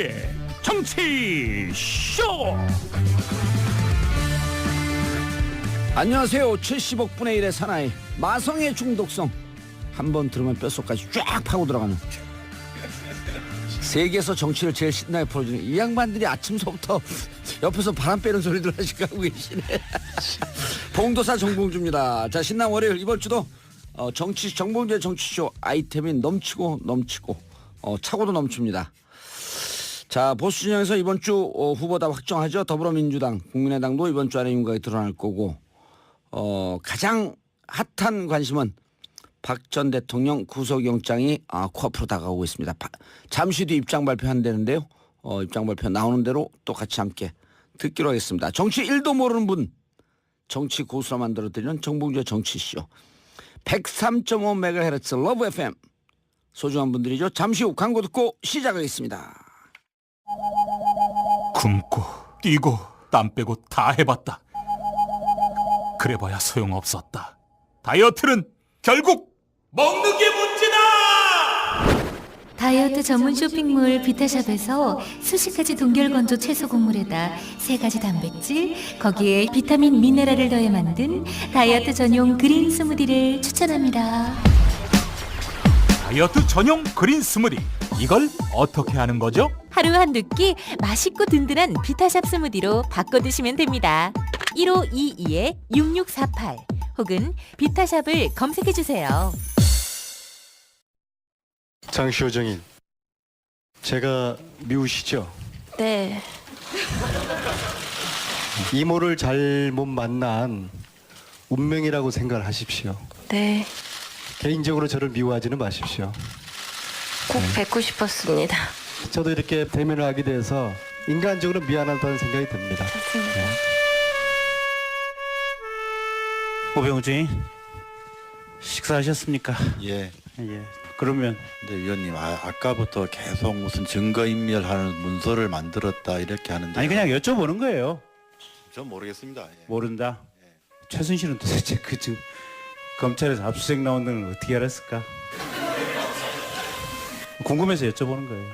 김종주의 정치쇼. 안녕하세요. 70억 분의 1의 사나이 마성의 중독성, 한번 들으면 뼛속까지 쫙 파고 들어가는, 세계에서 정치를 제일 신나게 풀어주는 이 양반들이 아침서부터 옆에서 바람 빼는 소리들 하시고 계시네. 봉도사 정봉주입니다. 자, 신난 월요일, 이번 주도 정치 정봉주의 정치쇼 아이템이 넘치고 차고도 넘칩니다. 자, 보수 진영에서 이번 주 후보 다 확정하죠. 더불어민주당, 국민의당도 이번 주 안에 윤곽이 드러날 거고, 가장 핫한 관심은 박 전 대통령 구속영장이 코앞으로 다가오고 있습니다. 잠시 뒤 입장 발표한다는데요. 입장 발표 나오는 대로 또 같이 함께 듣기로 하겠습니다. 정치 1도 모르는 분, 정치 고수라 만들어드리는 정봉주의 정치쇼 103.5MHz 러브 FM, 소중한 분들이죠. 잠시 후 광고 듣고 시작하겠습니다. 굶고 뛰고 땀 빼고 다 해봤다. 그래봐야 소용없었다. 다이어트는 결국 먹는 게 문제다. 다이어트 전문 쇼핑몰 비타샵에서 수십 가지 동결건조 채소 곡물에다 3가지 단백질, 거기에 비타민 미네랄을 더해 만든 다이어트 전용 그린 스무디를 추천합니다. 다이어트 전용 그린 스무디, 이걸 어떻게 하는 거죠? 하루 한두 끼 맛있고 든든한 비타샵 스무디로 바꿔 드시면 됩니다. 1522-6648 혹은 비타샵을 검색해 주세요. 장시호정인, 제가 미우시죠? 네. 이모를 잘못 만난 운명이라고 생각을 하십시오. 네, 개인적으로 저를 미워하지는 마십시오. 꼭 뵙고 싶었습니다. 저도 이렇게 대면을 하게 돼서 인간적으로 미안하다는 생각이 듭니다. 오병우주인 식사하셨습니까? 예. 예. 그러면 근데 위원님, 아까부터 계속 무슨 증거인멸하는 문서를 만들었다 이렇게 하는데. 아니 그냥 여쭤보는 거예요. 전 모르겠습니다. 예. 모른다. 최순실은 도대체 그 지금 검찰에서 압수수색 나온 걸 어떻게 알았을까? 궁금해서 여쭤보는 거예요.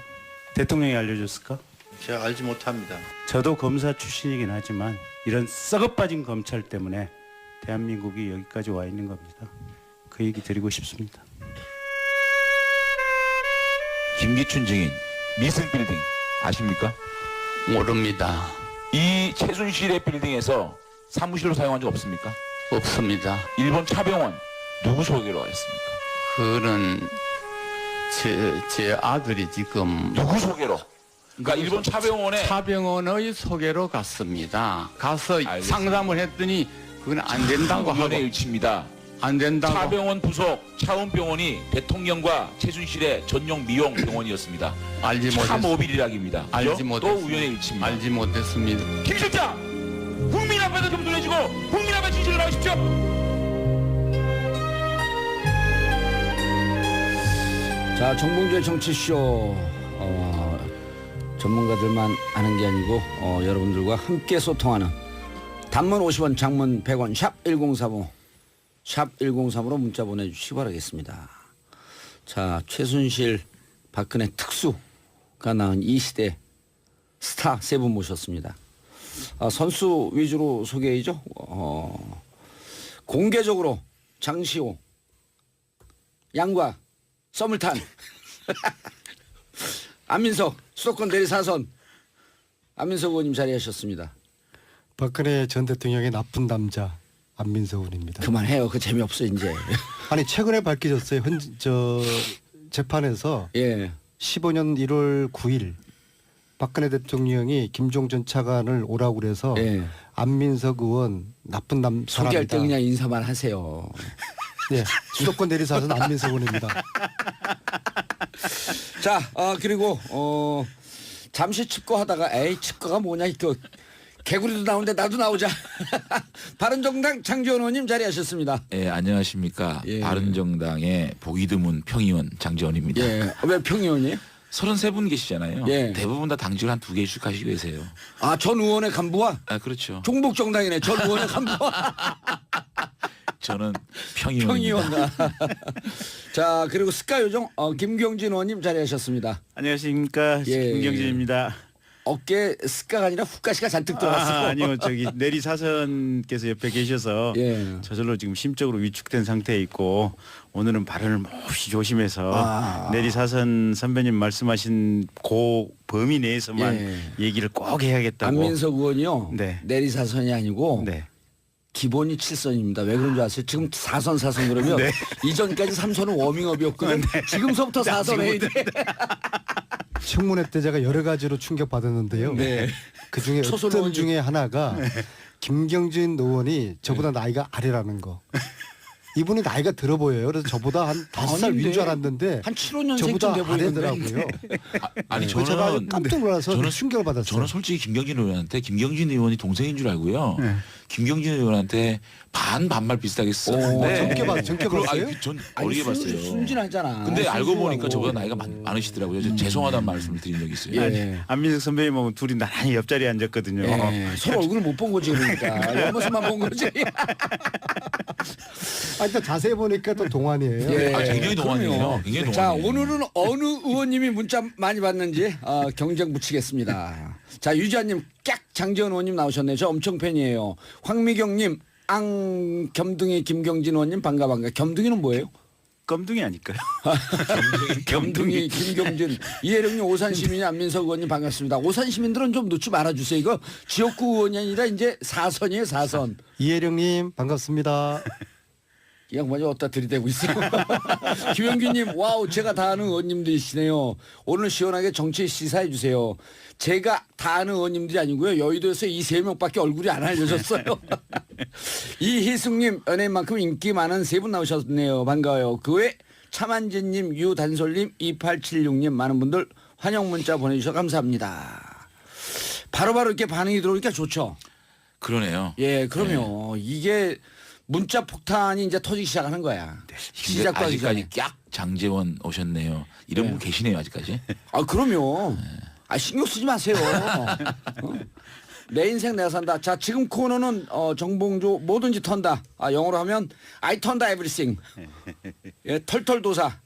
대통령이 알려줬을까? 제가 알지 못합니다. 저도 검사 출신이긴 하지만 이런 썩어빠진 검찰 때문에 대한민국이 여기까지 와 있는 겁니다. 그 얘기 드리고 싶습니다. 김기춘 증인 미승 빌딩 아십니까? 모릅니다. 이 최순실의 빌딩에서 사무실로 사용한 적 없습니까? 없습니다. 일본 차병원 누구 소개로 했습니까? 그거는 제 아들이 지금 누구 소개로? 그러니까 일본 차병원에 차병원의 소개로 갔습니다. 가서 알겠습니다. 상담을 했더니 그건 안 된다고 하고 위원회 일치입니다. 안 된다고. 차병원 부속 차원병원이 대통령과 최순실의 전용 미용 병원이었습니다. 알지 못했. 참오비리락입니다. 알지 또 못했습니다. 위원회 일치입니다. 알지 못했습니다. 김 실장, 국민 앞에서 좀 돌려주고 국민 앞에 진실을 나오십시오. 자, 정봉주의 정치쇼, 전문가들만 아는 게 아니고 여러분들과 함께 소통하는, 단문 50원, 장문 100원, 샵 1035, 샵 1035로 문자 보내주시기 바라겠습니다. 자, 최순실, 박근혜 특수가 낳은 이 시대 스타 3분 모셨습니다. 선수 위주로 소개이죠. 공개적으로 장시호, 양과 썸을탄 안민석, 수도권 내리사선 안민석 의원님 자리하셨습니다. 박근혜 전 대통령의 나쁜 남자 안민석 의원입니다. 그만해요. 그 재미없어 이제. 아니 최근에 밝혀졌어요. 재판에서 예. 15년 1월 9일 박근혜 대통령이 김종 전 차관을 오라고 그래서 예. 안민석 의원 나쁜 소개할 때 사람이다. 그냥 인사만 하세요. 네, 수도권 내리사선 안민석 의원입니다. 자, 그리고 잠시 칩거하다가 에이 칩거가 뭐냐 또 개구리도 나오는데 나도 나오자. 바른정당 장지원 의원님 자리하셨습니다. 예, 안녕하십니까. 예. 바른정당의 보기 드문 평의원 장지원입니다. 예. 왜 평의원이에요? 33분 계시잖아요. 예. 대부분 다 당직을 한 2개씩 하시고 계세요. 전 의원의 간부와 그렇죠. 종북정당이네. 전 의원의 간부와 저는 평의원입니다. 자, 그리고 스카 요정 김경진 의원님 자리하셨습니다. 안녕하십니까. 예. 김경진입니다. 어깨 스카가 아니라 훅가시가 잔뜩 들어갔어요. 아니요. 저기 내리 사선께서 옆에 계셔서 예. 저절로 지금 심적으로 위축된 상태에 있고 오늘은 발언을 몹시 조심해서 내리 사선 선배님 말씀하신 그 범위 내에서만 얘기를 꼭 해야겠다고. 안민석 의원이요. 네. 내리사선이 아니고 네. 기본이 7선입니다. 왜 그런 줄 아세요? 지금 4선 그러면 네. 이전까지 3선은 워밍업이었거든. 지금서부터 4선 해야 돼. 청문회 때 제가 여러 가지로 충격받았는데요. 네. 그중에 초선 어떤 의원님. 중에 하나가 김경진 의원이 저보다 나이가 아래라는 거. 이분이 나이가 들어 보여요. 그래서 저보다 한 5살 윈 줄 알았는데 한 7, 5년생쯤 저보다 돼 보이는데. 아래더라고요. 아니 그래서 제가 아주 저는 깜짝 놀라서 저는- 충격을 받았어요. 저는 솔직히 김경진 의원한테 김경진 의원이 동생인 줄 알고요. 김경진 의원한테 반말 비슷하게 썼는데 젊게 봤어요? 전 아니, 어리게 봤어요. 순진하잖아. 근데 알고 보니까 순진하고. 저보다 나이가 많으시더라고요. 저 죄송하다는 말씀을 드린 적이 있어요. 예. 안민석 선배님하고 둘이 나란히 옆자리에 앉았거든요. 예. 서로 얼굴을 못 본 거지 그러니까. 옆모습만 본 거지. 아니, 또 자세히 보니까 또 동안이에요. 예. 아, 굉장히 동안이에요. 그럼요. 굉장히 자, 동안이에요. 오늘은 어느 의원님이 문자 많이 받는지 경쟁 붙이겠습니다. 자, 유지아님, 깍 장지원 의원님 나오셨네요. 저 엄청 팬이에요. 황미경님, 겸둥이 김경진 의원님 반가. 겸둥이는 뭐예요? 껌둥이 아닐까요? 겸둥이 김경진, 이혜령님, 오산 시민이 안민석 의원님 반갑습니다. 오산 시민들은 좀 놓지 말아주세요. 이거 지역구 의원이 아니라 이제 4선이에요, 4선. 이혜령님 반갑습니다. 이 양반이 어디다 들이대고 있어. 김영규님, 와우, 제가 다 아는 의원님들이시네요. 오늘 시원하게 정치 시사해 주세요. 제가 다 아는 의원님들이 아니고요. 여의도에서 이 3명밖에 얼굴이 안 알려졌어요. 이희숙님, 연예인만큼 인기 많은 3분 나오셨네요. 반가워요. 그 외 차만진님, 유단솔님, 2876님 많은 분들 환영 문자 보내주셔서 감사합니다. 바로바로 이렇게 반응이 들어오니까 좋죠. 그러네요. 예, 그럼요. 이게 문자 폭탄이 이제 터지기 시작하는 거야. 시작도 하기 전에. 아직까지 깍 장재원 오셨네요. 이런 분 계시네요 아직까지. 아, 그럼요. 아, 신경 쓰지 마세요. 내 인생 내가 산다. 자, 지금 코너는 정봉주 뭐든지 턴다. 영어로 하면 I turned everything. 예, 털털도사.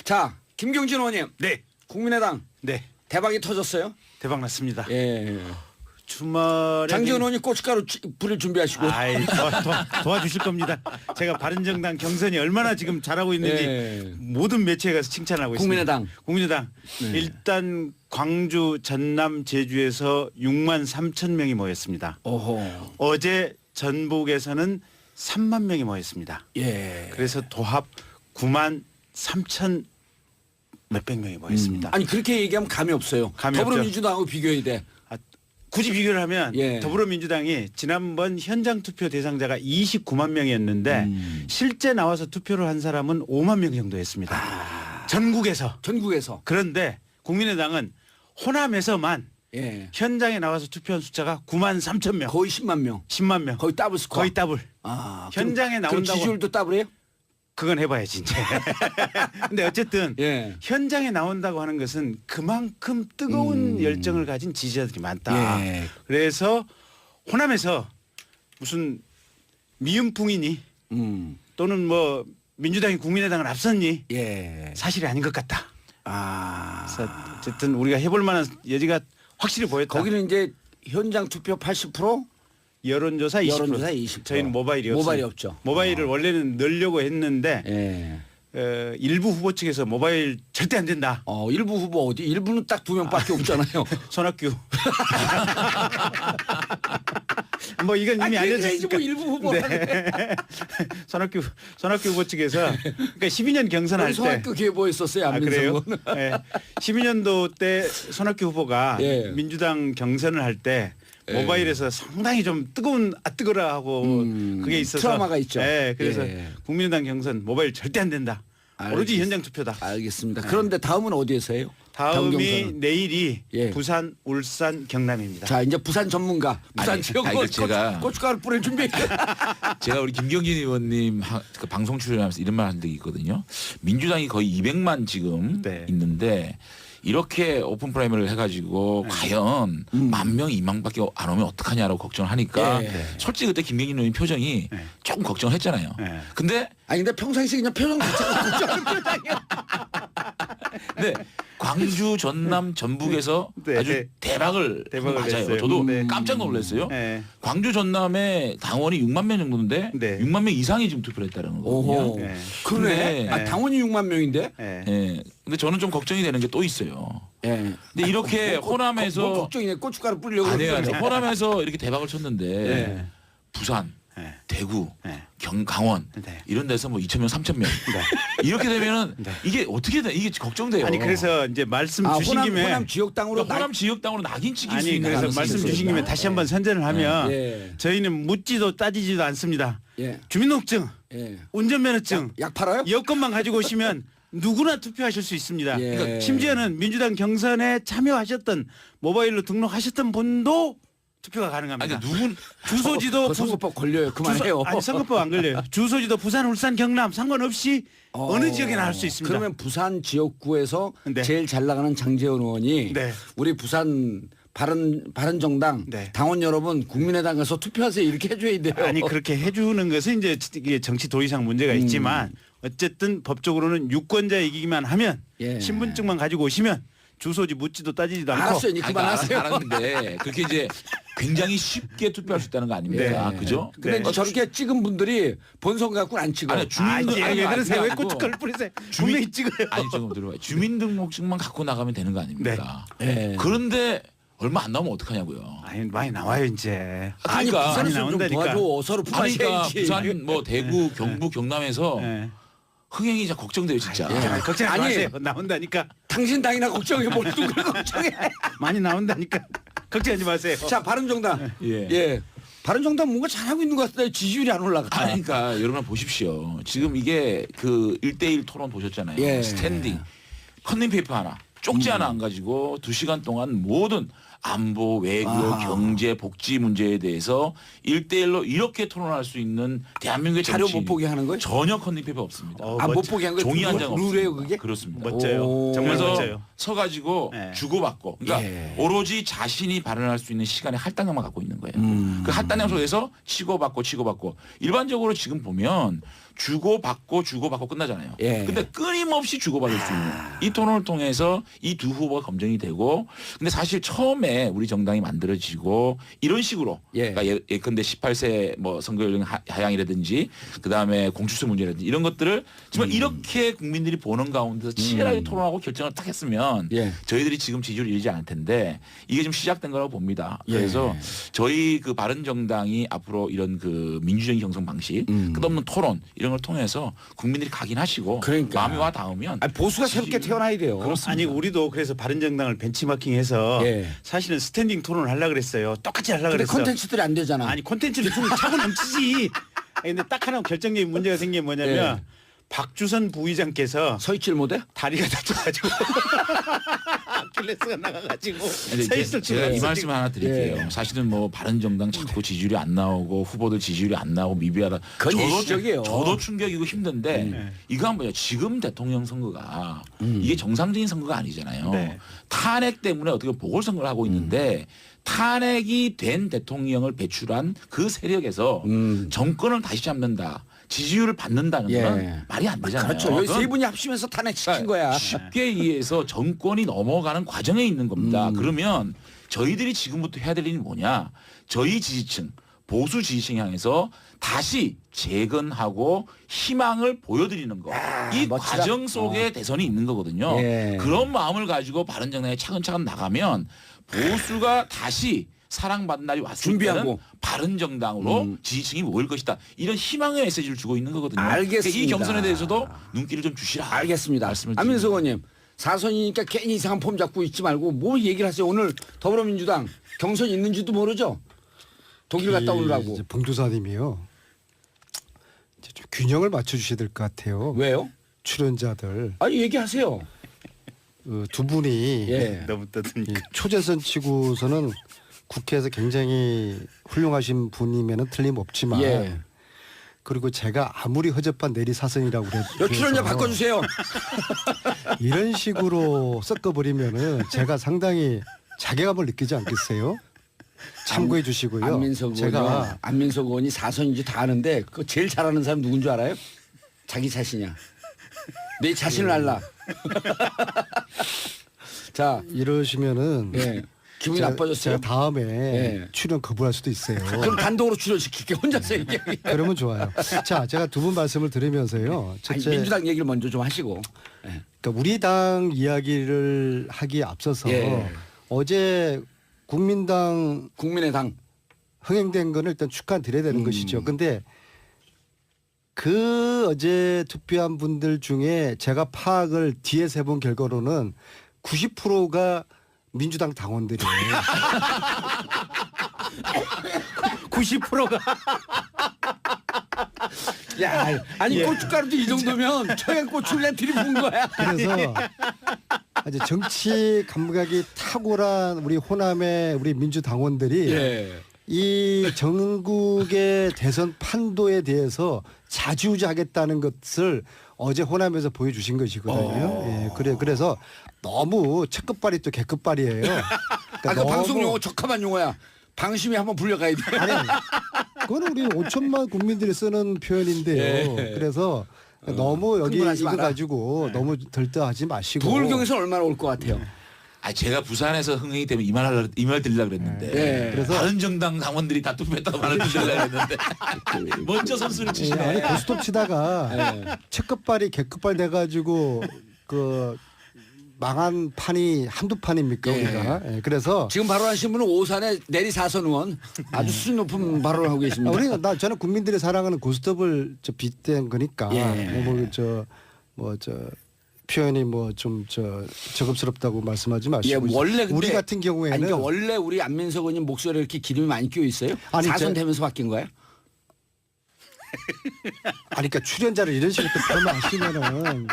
자, 김경진 의원님. 네. 국민의당 네. 대박이 터졌어요. 대박 났습니다. 예. 주말에 장지원 의원이 고춧가루 뿌릴 준비하시고. 아이, 도와주실 겁니다. 제가 바른정당 경선이 얼마나 지금 잘하고 있는지 예. 모든 매체에 가서 칭찬하고 국민의당. 있습니다. 국민의당. 일단 광주, 전남, 제주에서 6만 3천 명이 모였습니다. 오호. 어제 전북에서는 3만 명이 모였습니다. 예. 그래서 도합 9만 3천 몇백 명이 모였습니다. 아니, 그렇게 얘기하면 감이 없어요. 감이 더불어민주당하고 비교해야 돼. 굳이 비교를 하면 예. 더불어민주당이 지난번 현장 투표 대상자가 29만 명이었는데 실제 나와서 투표를 한 사람은 5만 명 정도 했습니다. 전국에서. 그런데 국민의당은 호남에서만 예. 현장에 나와서 투표한 숫자가 9만 3천 명. 거의 10만 명. 10만 명. 거의 더블 스코어. 거의 더블. 아, 현장에 그럼 나온다고. 지지율도 더블이에요? 그건 해봐야지 이제. 근데 어쨌든 예. 현장에 나온다고 하는 것은 그만큼 뜨거운 열정을 가진 지지자들이 많다. 예. 그래서 호남에서 무슨 미음풍이니 또는 뭐 민주당이 국민의당을 앞섰니 예. 사실이 아닌 것 같다. 아. 그래서 어쨌든 우리가 해볼 만한 여지가 확실히 보였다. 거기는 이제 현장 투표 80%? 여론조사 20%. 여론조사 20%. 저희는 모바일이 모바일이 없어요. 없죠. 모바일을 원래는 넣으려고 했는데 예. 일부 후보 측에서 모바일 절대 안 된다. 일부 후보 어디? 일부는 딱 2명밖에 없잖아요. 손학규. 뭐 이건 이미 알려졌으니까. 뭐 일부 후보. 네. 손학규 후보 측에서 그러니까 12년 경선할 때. 손학규 기회보 했었어요. 아, 그래요? 안민석 네. 12년도 때 손학규 후보가 예. 민주당 경선을 할 때 모바일에서 상당히 좀 뜨거라 하고 그게 있어서 트라우마가 있죠. 네, 그래서 예. 국민의당 경선 모바일 절대 안 된다. 오로지 현장 투표다. 알겠습니다. 그런데 다음은 어디에서 해요? 다음 다음이 경선은? 내일이 예. 부산, 울산, 경남입니다. 자, 이제 부산 전문가. 부산 지역 아니, 제가- 고춧가루 뿌릴 준비. 제가 우리 김경진 의원님 그 방송 출연하면서 이런 말 한 적이 있거든요. 민주당이 거의 200만 지금 네. 있는데 이렇게 오픈 프라이머리를 해가지고 과연 10,000명, 20,000밖에 안 오면 어떡하냐라고 걱정을 하니까 솔직히 그때 김경진 의원 표정이 조금 걱정을 했잖아요. 근데 아니 근데 평상시 그냥 표정 자체가 걱정하는 표정이야. 네, 광주, 전남, 전북에서 네, 아주 네. 대박을 맞아요. 냈어요. 저도 네. 깜짝 놀랐어요. 네. 광주, 전남에 당원이 6만 명 정도인데 네. 6만 명 이상이 지금 투표를 했다는 거거든요. 오호. 네. 그러네. 네. 아, 당원이 6만 명인데. 예. 예. 근데 저는 좀 걱정이 되는 게 또 있어요. 예. 근데 이렇게 호남에서 뭐 걱정이네. 고춧가루 뿌리려고. 아니에요. 그러는데. 호남에서 이렇게 대박을 쳤는데 네. 부산, 네. 대구, 네. 강원 네. 이런 데서 뭐 2,000명, 3,000명 이렇게 되면은 이게 어떻게 돼? 이게 걱정돼요. 아니 그래서 이제 말씀 아, 주신 김에 호남 지역당으로 그러니까 호남 지역당으로 낙인 찍힐 수 아니 있는 그래서 가능성이 말씀 있어요. 주신 김에 다시 한번 선전을 하면 예. 저희는 묻지도 따지지도 않습니다. 예. 주민등록증, 예. 운전면허증, 약 팔아요? 여권만 가지고 오시면 누구나 투표하실 수 있습니다. 예. 그러니까 심지어는 민주당 경선에 참여하셨던 모바일로 등록하셨던 분도 투표가 가능합니다. 아니 그러니까 누군 주소지도 그 선거법 걸려요. 그만해요. 아니 선거법 안 걸려요. 주소지도 부산, 울산, 경남 상관없이 어느 지역에나 할 수 있습니다. 그러면 부산 지역구에서 네. 제일 잘 나가는 장재원 의원이 네. 우리 부산 바른정당 네. 당원 여러분 국민의당 가서 투표하세요 이렇게 해줘야 돼요. 아니 그렇게 해주는 것은 이제 이게 정치 도의상 문제가 있지만 어쨌든 법적으로는 유권자이기만 하면 예. 신분증만 가지고 오시면 주소지 묻지도 따지지도 않고 알았어요. 이제 그만하세요. 알았는데 그렇게 이제 굉장히 쉽게 투표할 수 있다는 거 아닙니까? 네. 그죠? 근데 네. 저렇게 찍은 분들이 본선 갖고는 안 찍어. 아니 주민등 왜 그러세요? 왜 고춧가루 뿌리세요? 분명히 찍어요. 아니 지금 들어봐요. 주민등록증만 갖고 나가면 되는 거 아닙니까? 네. 그런데 얼마 안 나오면 어떡하냐고요. 아니 많이 나와요 이제. 아니 그러니까 부산에서 좀 나온다니까. 도와줘. 서로 아니, 그러니까 부하셔야지. 부산, 뭐 대구, 경북, 경남에서 네. 흥행이 진짜 걱정돼요 진짜. 아, 걱정하지 아니. 마세요. 나온다니까. 당신 당이나 걱정해 뭘 누굴 걱정해. 많이 나온다니까. 걱정하지 마세요. 자 바른정당. 예. 예. 바른정당 뭔가 잘하고 있는 것 같은데 지지율이 안 올라가. 아니, 그러니까 여러분 보십시오. 지금 이게 그 1대1 토론 보셨잖아요. 예. 스탠딩 컨닝페이퍼 하나 쪽지 하나 안 가지고 2시간 동안 모든 안보, 외교, 경제, 복지 문제에 대해서 1대1로 이렇게 토론할 수 있는 대한민국의 자료 정치 못 보게 하는 거예요? 전혀 컨닝페이퍼 없습니다. 아, 못 보게 한 거예요? 종이 한 장 없습니다. 룰이에요, 그게? 그렇습니다. 멋져요. 오. 정말 그래서 멋져요. 서가지고 네. 주고받고 그러니까 예. 오로지 자신이 발언할 수 있는 시간의 할당량만 갖고 있는 거예요. 그 할당량 속에서 치고받고 일반적으로 지금 보면 주고받고 끝나잖아요. 예. 근데 끊임없이 주고받을 수 있는 이 토론을 통해서 이 두 후보가 검증이 되고 근데 사실 처음에 우리 정당이 만들어지고 이런 식으로 예. 그러니까 예컨대 18세 뭐 선거 연령 하향이라든지 그다음에 공수처 문제라든지 이런 것들을 정말 이렇게 국민들이 보는 가운데서 치열하게 토론하고 결정을 딱 했으면 예. 저희들이 지금 지지율을 잃지 않을 텐데 이게 좀 시작된 거라고 봅니다. 예. 그래서 저희 그 바른정당이 앞으로 이런 그 민주적인 경선 방식 끝없는 토론 이런 걸 통해서 국민들이 각인하시고 그러니까. 마음이 와 닿으면 아니, 보수가 새롭게 태어나야 돼요. 아니 우리도 그래서 바른정당을 벤치마킹해서 예. 사실은 스탠딩 토론을 하려고 그랬어요. 똑같이 하려고 근데 그랬어요. 컨텐츠들이 안 되잖아. 아니 콘텐츠를 좀 차고 넘치지. 아니, 근데 딱 하나 결정적인 문제가 생긴 게 뭐냐면 박주선 부의장께서 서 있질 못해? 다리가 다쳐가지고 아킬레스가 나가가지고 근데 서 있을 제가 이 수가 말씀 하나 드릴게요. 예. 사실은 뭐 바른정당 자꾸 지지율이 안 나오고 후보들 지지율이 안 나오고 미비하다. 그건 일시적이에요. 저도 충격이고 힘든데 이거 한번 지금 대통령 선거가 이게 정상적인 선거가 아니잖아요. 네. 탄핵 때문에 어떻게 보궐선거를 하고 있는데 탄핵이 된 대통령을 배출한 그 세력에서 정권을 다시 잡는다. 지지율을 받는다는 예. 건 말이 안 되잖아요. 그렇죠. 여기 그건 세 분이 합치면서 탄핵시킨 거야. 쉽게 의해서 정권이 넘어가는 과정에 있는 겁니다. 그러면 저희들이 지금부터 해야 될 일이 뭐냐. 저희 지지층 보수 지지층 향해서 다시 재건하고 희망을 보여드리는 거. 이 멋지다. 과정 속에 대선이 있는 거거든요. 예. 그런 마음을 가지고 바른정당에 차근차근 나가면 보수가 다시 사랑받는 날이 왔을 준비하고. 때는 바른정당으로 지지층이 모일 것이다. 이런 희망의 메시지를 주고 있는 거거든요. 알겠습니다. 그러니까 이 경선에 대해서도 눈길을 좀 주시라. 알겠습니다. 말씀을 안민석 드립니다. 의원님. 사선이니까 괜히 이상한 폼 잡고 있지 말고 뭐 얘기를 하세요. 오늘 더불어민주당 경선 있는지도 모르죠? 독일 갔다 오느라고. 이제 봉도사님이요. 이제 좀 균형을 맞춰주셔야 될 것 같아요. 왜요? 출연자들 아니 얘기하세요. 두 분이 예. 너무 이 떠드니까. 초재선 치고서는 국회에서 굉장히 훌륭하신 분이면은 틀림없지만 예. 그리고 제가 아무리 허접한 내리사선이라고 그래도 출연자 바꿔주세요. 이런 식으로 섞어버리면은 제가 상당히 자괴감을 느끼지 않겠어요? 참고해 주시고요. 안민석 의원이 4선인지 다 아는데 그 제일 잘하는 사람 누군 줄 알아요? 자기 자신이야. 내 자신을 알라. 자, 이러시면은 네. 기분이 나빠졌어요. 제가 다음에 네. 출연 거부할 수도 있어요. 그럼 단독으로 출연시킬게 혼자서 얘기. 그러면 좋아요. 자, 제가 두 분 말씀을 들으면서요. 첫째, 민주당 얘기를 먼저 좀 하시고. 네. 그러니까 우리 당 이야기를 하기에 앞서서 예. 어제 국민의당 흥행된 거는 일단 축하드려야 되는 것이죠. 근데 그 어제 투표한 분들 중에 제가 파악을 뒤에서 해본 결과로는 90%가 민주당 당원들이에요. 90%가. 야, 아니 예. 고춧가루도 이 정도면 청양고추를 그냥 들이부은 거야. 그래서 아주 정치 감각이 탁월한 우리 호남의 우리 민주당원들이 예. 이 전국의 대선 판도에 대해서 자주자하겠다는 것을 어제 호남에서 보여주신 것이거든요. 예, 그래서 너무 첫급발이 또 개급발이에요. 그러니까 아까 방송 용어 적합한 용어야. 방심이 한번 불려가야 돼. 아니, 그거는 우리 5천만 국민들이 쓰는 표현인데요. 예. 그래서 너무 여기 흥분하지 이거 마라. 가지고 너무 들떠하지 마시고. 부울경에서 얼마나 올 것 같아요? 아 제가 부산에서 흥행이 되면 이 말 드리려고 그랬는데 네. 그래서 다른 정당 당원들이 다 투표했다고 말을 드리려고 했는데 먼저 선수를 아니 치시네. 고스톱 치다가 첫급발이 개급발 돼가지고 그 망한 판이 한두 판입니까 예. 우리가. 예, 그래서 지금 발언하신 분은 오산의 내리 4선 의원 아주 수준 높은 발언을 하고 계십니다. 저는 국민들이 사랑하는 고스톱을 빗댄 거니까 예. 표현이 좀 저급스럽다고 말씀하지 마시고. 예, 원래 근데 우리 같은 경우에는 아니, 그러니까 원래 우리 안민석 의원님 목소리에 이렇게 기름이 많이 끼어 있어요? 아니, 4선 되면서 바뀐 거예요? 아니 그러니까 출연자를 이런 식으로 또 표현하시면은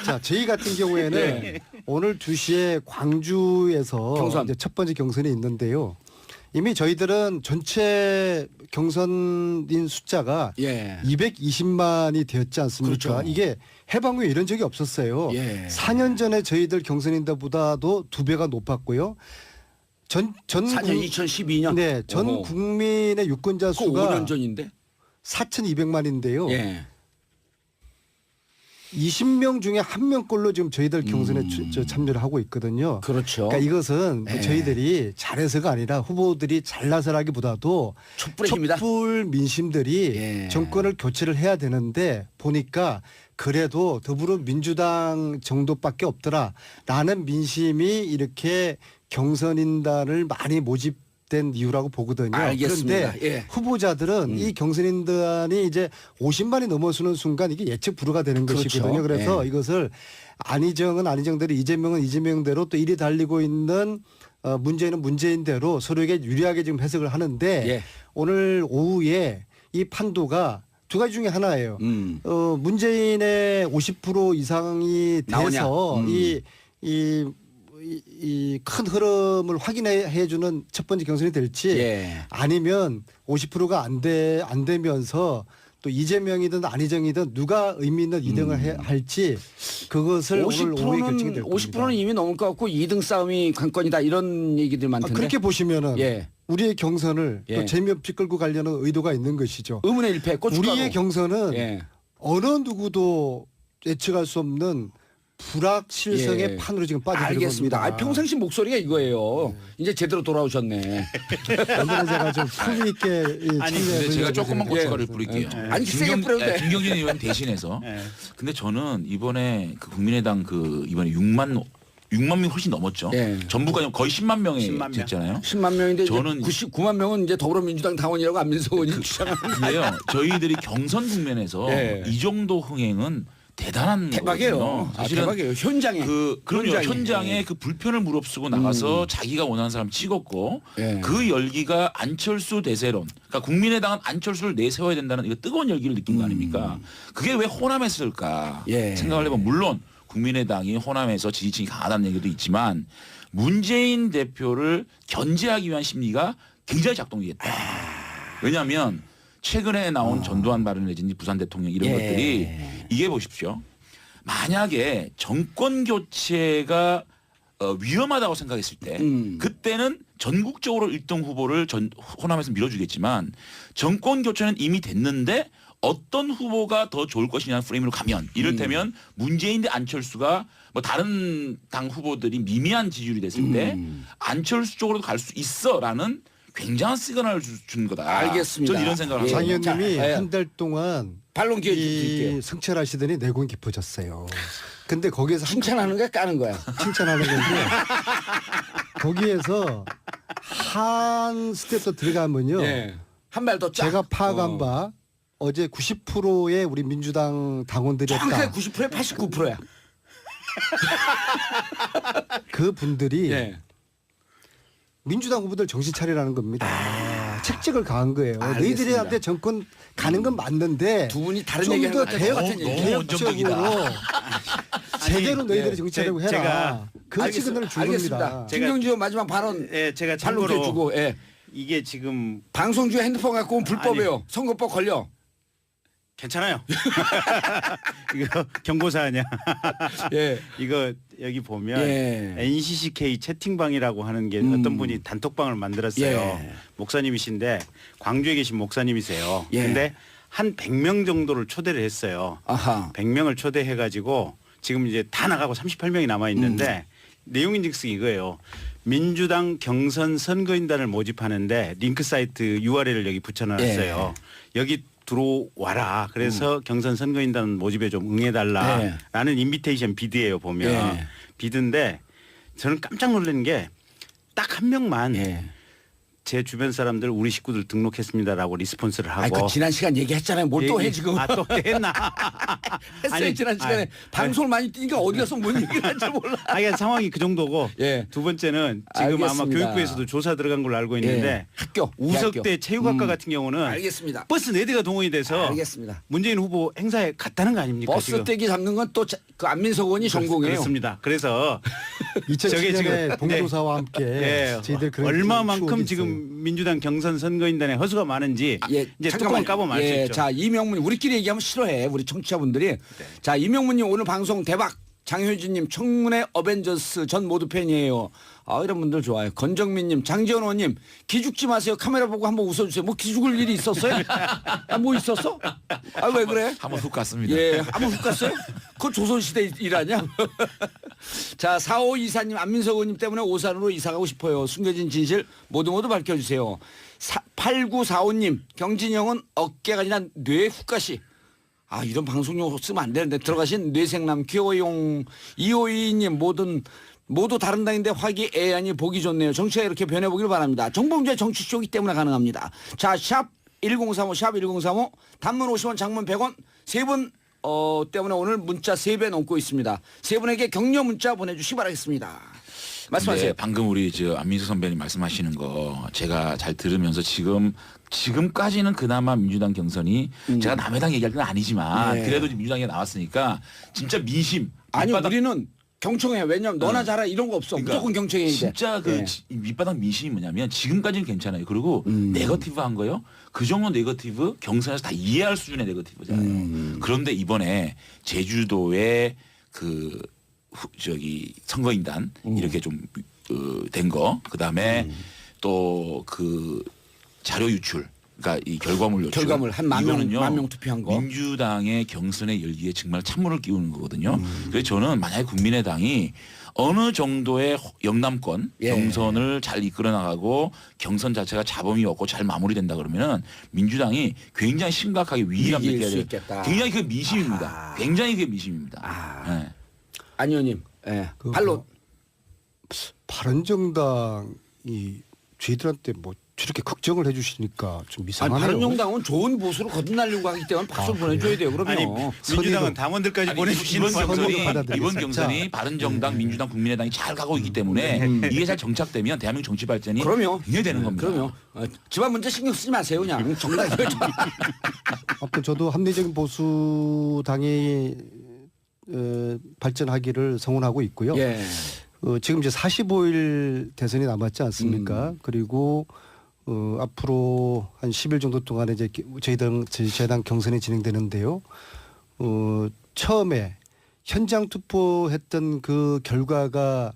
자 저희 같은 경우에는 네. 오늘 2시에 광주에서 경선. 이제 첫 번째 경선이 있는데요. 이미 저희들은 전체 경선인 숫자가 예. 220만이 되었지 않습니까? 그렇죠. 이게 해방 후에 이런 적이 없었어요. 예. 4년 전에 저희들 경선인들보다도 2배가 높았고요. 전 2012년. 네, 전 어허. 국민의 유권자 그거 수가 5년 전인데. 4,200만인데요. 예. 20명 중에 1명꼴로 지금 저희들 경선에 참여를 하고 있거든요. 그렇죠. 그러니까 이것은 예. 저희들이 잘해서가 아니라 후보들이 잘나서라기보다도 촛불의 힘이다. 촛불 민심들이 예. 정권을 교체를 해야 되는데 보니까 그래도 더불어민주당 정도밖에 없더라. 라는 민심이 이렇게 경선인단을 많이 모집된 이유라고 보거든요. 알겠습니다. 그런데 예. 후보자들은 이 경선인단이 이제 50만이 넘어서는 순간 이게 예측 불허가 되는 그렇죠. 것이거든요. 그래서 예. 이것을 안희정은 안희정대로 이재명은 이재명대로 또 일이 달리고 있는 문재인은 문재인대로 서로에게 유리하게 지금 해석을 하는데 예. 오늘 오후에 이 판도가 두 가지 중에 하나예요. 문재인의 50% 이상이 나오냐? 돼서 이 큰 흐름을 확인해 주는 첫 번째 경선이 될지 예. 아니면 50%가 안 되면서 또 이재명이든 안희정이든 누가 의미 있는 2등을 할지 그것을 오늘 오후에 결정이 될 겁니다. 50%는 이미 넘을 것 같고 2등 싸움이 관건이다 이런 얘기들 많던데. 그렇게 보시면은 예. 우리의 경선을 예. 또 재미없이 끌고 가려는 의도가 있는 것이죠. 의문의 1패 고춧가루. 우리의 경선은 예. 어느 누구도 예측할 수 없는 불확실성의 예. 판으로 지금 빠져들고 알겠습니다. 겁니다. 평상시 목소리가 이거예요. 이제 제대로 돌아오셨네. 오늘은 제가 좀 품위 있게 아니, 근데 제가 조금만 고춧가루를 예. 뿌릴게요. 아니, 세게 뿌려도 돼. 김경진 의원 대신해서. 근데 저는 이번에 그 국민의당 이번에 6만 명 훨씬 넘었죠. 예. 전부가 거의 10만 명이 10만 명. 됐잖아요. 10만 명인데 저는 99만 명은 이제 더불어민주당 당원이라고 안민석 의원이 주장하는 근데요, 저희들이 경선 국면에서 예. 이 정도 흥행은 대단한 대박이에요. 거거든요. 아, 사실은 대박이에요. 현장에. 그럼요. 현장에. 현장에 그 불편을 무릅쓰고 나가서 자기가 원하는 사람 찍었고 예. 그 열기가 안철수 대세론. 그러니까 국민의당은 안철수를 내세워야 된다는 이거 뜨거운 열기를 느낀 거 아닙니까? 그게 왜 호남했을까 예. 생각을 해보면 물론 국민의당이 호남에서 지지층이 강하다는 얘기도 있지만 문재인 대표를 견제하기 위한 심리가 굉장히 작동이겠다. 왜냐하면 최근에 나온 전두환 발언 내지니 부산 대통령 이런 예. 것들이 이게 보십시오. 만약에 정권 교체가 위험하다고 생각했을 때 그때는 전국적으로 1등 후보를 호남에서 밀어주겠지만 정권 교체는 이미 됐는데 어떤 후보가 더 좋을 것이냐는 프레임으로 가면 이를테면 문재인 대 안철수가 뭐 다른 당 후보들이 미미한 지지율이 됐을 때 안철수 쪽으로 갈 수 있어라는 굉장한 시그널을 준 거다. 알겠습니다. 저는 이런 생각을 예. 합니다. 장 의원님이 자, 예. 한 달 동안 반론 기회 드릴게요. 성찰하시더니 내공이 깊어졌어요. 근데 거기에서 칭찬하는 거야 까는 거야? 칭찬하는 건데 거기에서 한 스텝 더 들어가면요. 한 발 더 짜. 제가 파악한 바 어제 90%의 우리 민주당 당원들이었다. 정확하게 90%에 89%야. 그 분들이 예. 민주당 후보들 정신 차리라는 겁니다. 책찍을 가한 거예요. 알겠습니다. 너희들한테 정권 가는 건 맞는데 두 분이 다른 좀 얘기하는 더 것 같아요. 너무 개혁적으로 제대로 너희들이 정치 차리고 해라. 제가 그 시그널을 준 알겠습니다. 겁니다. 김경주 의원 마지막 발언 예, 제가 반론 기회 참고로 주고. 예. 이게 지금 방송 중에 핸드폰 갖고 오면 불법이에요. 선거법 걸려. 괜찮아요. 이거 경고사하냐? 예. 이거 여기 보면 예. NCCK 채팅방이라고 하는 게 어떤 분이 단톡방을 만들었어요. 예. 목사님이신데 광주에 계신 목사님이세요. 예. 근데 한 100명 정도를 초대를 했어요. 아하. 100명을 초대해 가지고 지금 이제 다 나가고 38명이 남아 있는데 내용인즉슨 이거예요. 민주당 경선 선거인단을 모집하는데 링크 사이트 URL을 여기 붙여놨어요. 여기 들어와라. 그래서 경선 선거인단 모집에 좀 응해달라라는 인비테이션 비드예요. 보면 예. 비드인데 저는 깜짝 놀란 게 딱 한 명만 예. 제 주변 사람들 우리 식구들 등록했습니다라고 리스폰스를 하고. 아니 그 지난 시간 얘기했잖아요. 뭘 또 해 지금? 아, 또 했나? 했어요. 지난 시간에 아니, 방송을 많이 뛰니까 어디 가서 뭔 얘기를 할지 몰라. 아니, 상황이 그 정도고. 예. 두 번째는 지금 아마 알겠습니다. 교육부에서도 조사 들어간 걸로 알고 있는데 예. 학교 우석대 대학교. 체육학과 같은 경우는 알겠습니다. 버스 4대가 동원이 돼서 알겠습니다. 문재인 후보 행사에 갔다는 거 아닙니까? 버스 지금? 떼기 잡는 건 또 그 안민석 의원이 전공이에요. 그렇습니다. 그래서 저게 2007년에 지금- 봉도사와 함께 예, 저희들 그런 얼마만큼 추억이 지금 있어요. 민주당 경선 선거인단에 허수가 많은지 예, 이제 뚜껑을 까보면 알 수 예, 있죠. 자 이명문 우리끼리 얘기하면 싫어해 우리 청취자분들이. 자 이명문님 오늘 방송 대박. 장효진님 청문회 어벤져스 전 모두 팬이에요. 아 이런 분들 좋아요. 건정민님 장지원 의원님 기죽지 마세요. 카메라 보고 한번 웃어주세요. 뭐 기죽을 일이 있었어요? 아, 뭐 있었어? 아 왜 그래? 한번 훅 갔습니다. 예, 한번 훅 갔어요? 그거 조선시대 일하냐? 자, 4524님, 안민석 의원님 때문에 오산으로 이사가고 싶어요. 숨겨진 진실 모두 밝혀주세요. 8945님, 경진형은 어깨가 아니라 뇌 훅가시. 아, 이런 방송용 쓰면 안 되는데 들어가신 뇌생남 귀여워용 2522님 모두 다른 당인데 화기애애하니 보기 좋네요. 정치가 이렇게 변해보길 바랍니다. 정봉주의 정치 쇼기 때문에 가능합니다. 자, 샵 1035, 샵 1035, 단문 50원, 장문 100원, 세 분 때문에 오늘 문자 3배 넘고 있습니다. 세 분에게 격려 문자 보내주시기 바라겠습니다. 말씀하세요. 네, 방금 우리 안민수 선배님 말씀하시는 거 제가 잘 들으면서 지금까지는 그나마 민주당 경선이 제가 남의 당 얘기할 건 아니지만 네. 그래도 민주당에 나왔으니까 진짜 민심 아니 밑바닥- 우리는 경청해. 왜냐면 너나 잘하 이런 거 없어. 그러니까 무조건 경청해야 돼. 진짜 예. 밑바닥 민심이 뭐냐면 지금까지는 괜찮아요. 그리고 네거티브한 거요. 그 정도 네거티브 경선에서 다 이해할 수준의 네거티브잖아요. 그런데 이번에 제주도의 그 선거인단 이렇게 좀 된 거, 그 다음에 또 그 자료 유출, 그러니까 이 결과물 유출, 결과물 한 만 명, 이거는요, 만 명 투표한 거. 민주당의 경선의 열기에 정말 찬물을 끼우는 거거든요. 그래서 저는 만약에 국민의당이 어느 정도의 영남권 예. 경선을 잘 이끌어 나가고 경선 자체가 자범이 없고 잘 마무리된다 그러면은 민주당이 굉장히 심각하게 위기감 위기일 느껴야 수 돼요. 있겠다. 굉장히 그게 민심입니다. 아하. 굉장히 그게 민심입니다. 네. 안 의원님, 예. 그 반론. 바른정당이 저희들한테 뭐 저렇게 걱정을 해주시니까 좀 아니, 이상하네요. 바른정당은 좋은 보수로 거듭나려고 하기 때문에 박수를 보내줘야 돼요. 그러면. 아니 민주당은 당원들까지 아니, 보내주시는 이번 선거로 경선이 받아들이겠습니다. 이번 경선이 바른정당, 민주당, 국민의당이 잘 가고 있기 때문에 이게 잘 정착되면 대한민국 정치 발전이 그럼요. 굉장히 되는 겁니다. 그럼요. 집안 문제 신경 쓰지 마세요. 그냥 정당이 아무튼 저도 합리적인 보수당이 발전하기를 성원하고 있고요. 예. 지금 이제 45일 대선이 남았지 않습니까? 그리고 앞으로 한 10일 정도 동안에 이제 저희 재당 경선이 진행되는데요. 처음에 현장 투표했던 그 결과가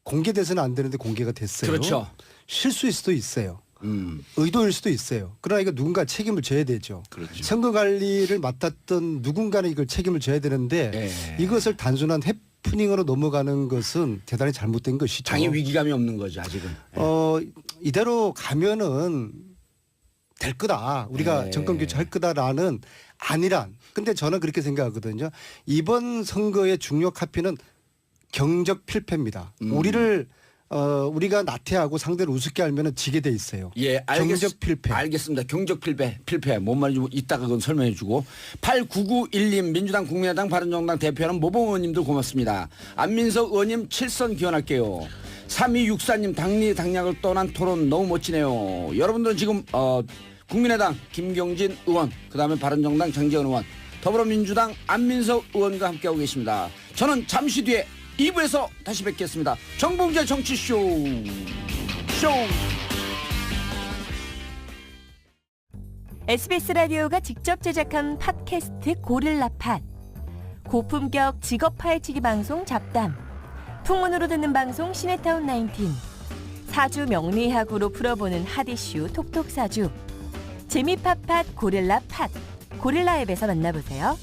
공개돼서는 안 되는데 공개가 됐어요. 그렇죠. 실수일 수도 있어요. 의도일 수도 있어요. 그러나 이거 누군가 책임을 져야 되죠. 그렇죠. 선거 관리를 맡았던 누군가는 이걸 책임을 져야 되는데 예. 이것을 단순한 해프닝으로 넘어가는 것은 대단히 잘못된 것이죠. 당연히 위기감이 없는 거죠 아직은. 이대로 가면은 될 거다. 우리가 네. 정권 교체할 거다라는 아니란. 근데 저는 그렇게 생각하거든요. 이번 선거의 중요 카피는 경적 필패입니다. 우리가 나태하고 상대를 우습게 알면은 지게 돼 있어요. 예, 경적 필패. 알겠습니다. 경적 필패. 뭔 말인지 이따가 그건 설명해 주고. 8991님 민주당 국민의당 바른정당 대표하는 모범 의원님들 고맙습니다. 안민석 의원님 7선 기원할게요. 3264님 당리 당략을 떠난 토론 너무 멋지네요. 여러분들은 지금 국민의당 김경진 의원, 그다음에 바른정당 장재원 의원, 더불어민주당 안민석 의원과 함께하고 계십니다. 저는 잠시 뒤에 2부에서 다시 뵙겠습니다. 정봉재 정치쇼. SBS 라디오가 직접 제작한 팟캐스트 고릴라 팟. 고품격 직업 파헤치기 방송 잡담. 풍문으로 듣는 방송 시네타운 19. 사주 명리학으로 풀어보는 핫이슈 톡톡 사주. 재미 팟팟 고릴라 팟. 고릴라 앱에서 만나보세요.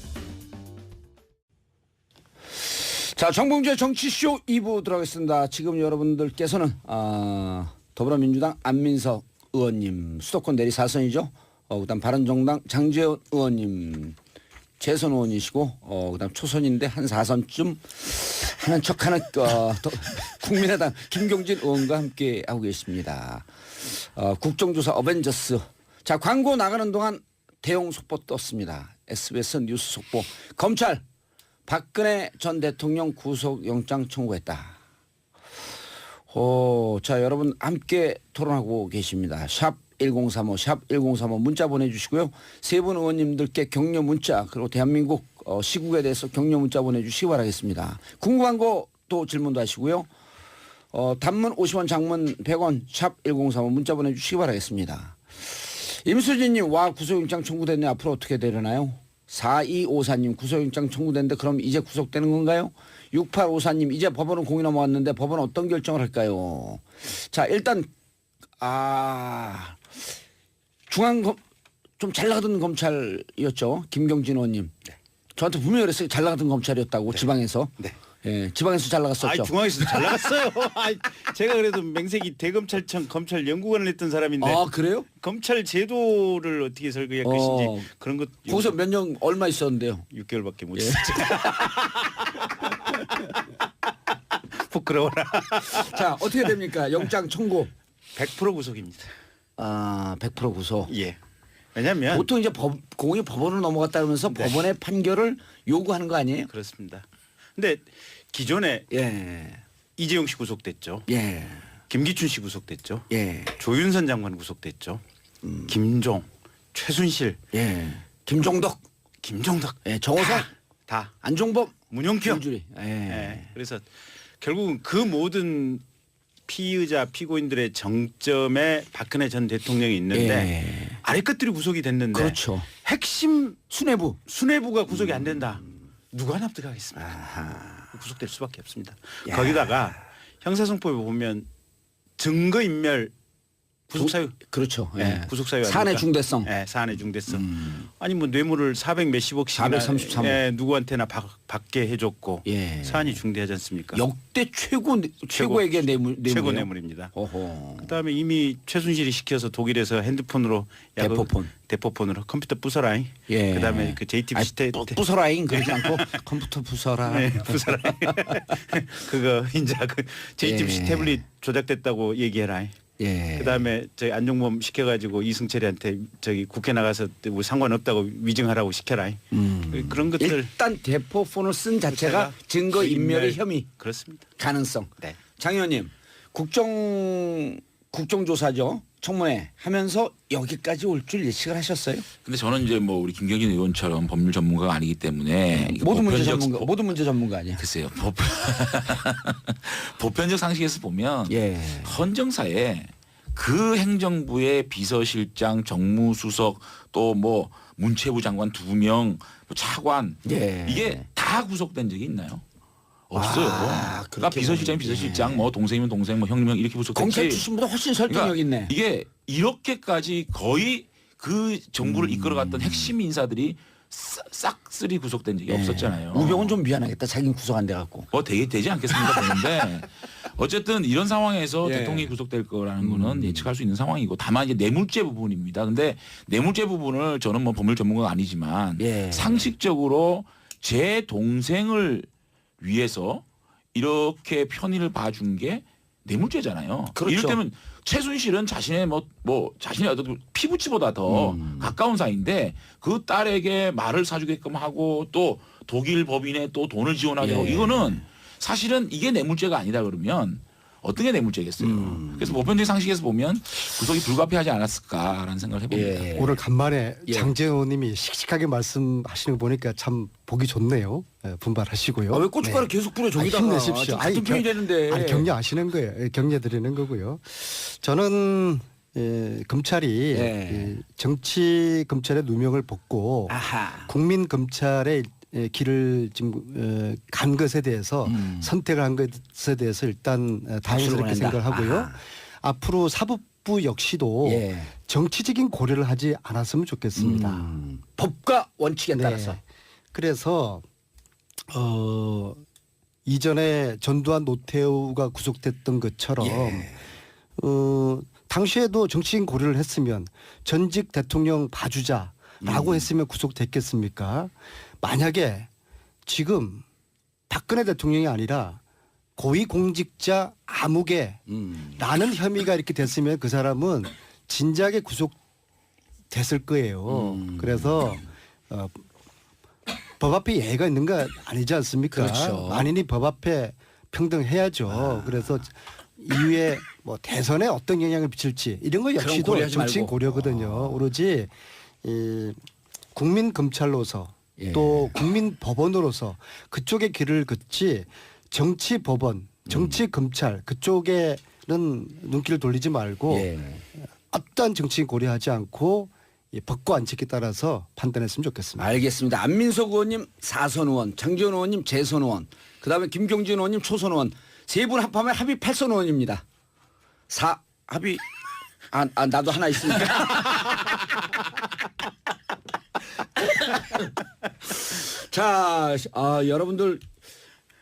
자, 정봉재 정치쇼 2부 들어가겠습니다. 지금 여러분들께서는 더불어민주당 안민석 의원님 수도권 내리 4선이죠. 그다음 바른정당 장재원 의원님 재선 의원이시고 그다음 초선인데 한 4선쯤 하는 척하는 국민의당 김경진 의원과 함께 하고 계십니다. 국정조사 어벤져스. 자, 광고 나가는 동안 대형 속보 떴습니다. SBS 뉴스 속보. 검찰 박근혜 전 대통령 구속영장 청구했다. 자, 여러분 함께 토론하고 계십니다. 샵 1035, 샵 1035 문자 보내주시고요. 세 분 의원님들께 격려 문자, 그리고 대한민국 시국에 대해서 격려 문자 보내주시기 바라겠습니다. 궁금한 거 또 질문도 하시고요. 단문 50원, 장문 100원, 샵 1035 문자 보내주시기 바라겠습니다. 임수진님, 와, 구속영장 청구됐네. 앞으로 어떻게 되려나요? 4254님, 구속영장 청구됐는데 그럼 이제 구속되는 건가요? 6854님, 이제 법원은 공이 넘어왔는데 법원은 어떤 결정을 할까요? 자, 일단 중앙검 좀 잘 나가던 검찰이었죠. 김경진 의원님. 네. 저한테 분명히 그랬어요. 잘 나가던 검찰이었다고. 네. 지방에서. 네. 예, 지방에서 잘 나갔었죠. 중앙에서도 잘 나갔어요. 제가 그래도 맹세기 대검찰청 검찰 연구관을 했던 사람인데. 그래요? 검찰 제도를 어떻게 설계할 것인지 그런 것. 거기서 몇 년 얼마 있었는데요? 6개월밖에 못 있었죠. 부끄러워라. 자, 어떻게 됩니까? 영장 청구. 100% 구속입니다. 100% 구속. 예. 왜냐하면 보통 이제 공이 법원으로 넘어갔다 그러면서 네. 법원의 판결을 요구하는 거 아니에요? 그렇습니다. 근데 기존에 예. 이재용 씨 구속됐죠. 예. 김기춘 씨 구속됐죠. 예. 조윤선 장관 구속됐죠. 김종, 최순실, 예. 김종덕, 김종덕, 정호성, 다 안종범, 문용표. 김주리. 예. 그래서 결국은 그 모든 피의자 피고인들의 정점에 박근혜 전 대통령이 있는데 아래 것들이 구속이 됐는데 그렇죠. 핵심 수뇌부가 구속이 안 된다. 누가 납득하겠습니까? 구속될 수밖에 없습니다. 거기다가 형사성법에 보면 증거인멸 구속사유. 그렇죠. 예. 구속사유. 사안의 중대성. 예, 사안의 중대성. 아니 뭐 뇌물을 400 몇십억씩 433억. 예, 누구한테나 받게 해줬고 예. 사안이 중대하지 않습니까? 역대 최고액의 뇌물이에요. 최고 뇌물입니다. 어허. 그다음에 이미 최순실이 시켜서 독일에서 핸드폰으로 대포폰으로 컴퓨터 부숴라. 예. 그다음에 그 JTBC 부숴라잉 그러지 않고 컴퓨터 부숴라. 네, 부숴라. 그거 이제 그 JTBC 예. 태블릿 조작됐다고 얘기해라. 예. 그다음에 저희 안종범 시켜가지고 이승철이한테 저기 국회 나가서 뭐 상관없다고 위증하라고 시켜라. 그런 것들. 일단 대포폰을 쓴 자체가 증거 인멸의 혐의. 그렇습니다. 가능성. 네. 장 의원님, 국정조사죠. 청문회 하면서 여기까지 올 줄 예측을 하셨어요? 근데 저는 이제 뭐 우리 김경진 의원처럼 법률 전문가가 아니기 때문에 모든 문제 전문가 아니야. 글쎄요. 보편적 상식에서 보면 예. 헌정사에 그 행정부의 비서실장, 정무수석 또 뭐 문체부 장관 2명, 차관 예. 이게 다 구속된 적이 있나요? 없어요. 그러니까 비서실장, 비서실장, 뭐 동생이면 동생, 뭐 형님 이렇게 구속됐지. 검찰 출신보다 훨씬 설득력 있네. 이게 이렇게까지 거의 그 정부를 이끌어갔던 핵심 인사들이 싹쓸이 구속된 적이 없었잖아요. 우병우는 좀 미안하겠다. 자기는 구속 안 돼갖고. 뭐 되지 않겠습니까 보는데 어쨌든 이런 상황에서 예. 대통령이 구속될 거라는 거는 예측할 수 있는 상황이고 다만 이제 뇌물죄 부분입니다. 근데 뇌물죄 부분을 저는 뭐 법률 전문가가 아니지만 예. 상식적으로 제 동생을 위해서 이렇게 편의를 봐준 게 뇌물죄잖아요. 그렇죠. 이를테면 최순실은 자신의 자신의 어떤 피부치보다 더 가까운 사이인데 그 딸에게 말을 사주게끔 하고 또 독일 법인에 또 돈을 지원하게 하고 이거는 사실은 이게 뇌물죄가 아니다 그러면 어떤 게 뇌물죄겠어요. 그래서 보편적인 상식에서 보면 구속이 불가피하지 않았을까라는 생각을 해봅니다. 오늘 간만에 예. 장재호님이 씩씩하게 말씀하시는 거 보니까 참 보기 좋네요. 예, 분발하시고요. 왜 고춧가루 계속 뿌려 저기다가. 힘내십시오. 같은 편이 되는데. 아니, 격려하시는 거예요. 예, 격려드리는 거고요. 저는 검찰이 정치 검찰의 누명을 벗고 아하. 국민 검찰의 길을 지금 간 것에 대해서 선택을 한 것에 대해서 일단 다행스럽게 보낸다. 생각을 하고요. 아하. 앞으로 사법부 역시도 정치적인 고려를 하지 않았으면 좋겠습니다. 법과 원칙에 네. 따라서. 그래서 이전에 전두환 노태우가 구속됐던 것처럼 당시에도 정치인 고려를 했으면 전직 대통령 봐주자라고 했으면 구속됐겠습니까? 만약에 지금 박근혜 대통령이 아니라 고위공직자 아무개라는 혐의가 이렇게 됐으면 그 사람은 진작에 구속됐을 거예요. 그래서 법 앞에 예의가 있는 거 아니지 않습니까? 그렇죠. 만인이 법 앞에 평등해야죠. 그래서 이후에 뭐 대선에 어떤 영향을 미칠지 이런 거 역시도 고려하지 정치인 말고. 고려거든요. 오로지 이 국민 검찰로서 또 국민 법원으로서 그쪽의 길을 걷지 정치 법원, 정치 검찰 그쪽에는 눈길을 돌리지 말고 어떠한 정치인 고려하지 않고 이 법과 원칙에 따라서 판단했으면 좋겠습니다. 알겠습니다. 안민석 의원님 4선 의원, 장지원 의원님 재선 의원, 그다음에 김경진 의원님 초선 의원 세 분 합하면 합의 8선 의원입니다. 합의 나도 하나 있으니까. 자, 여러분들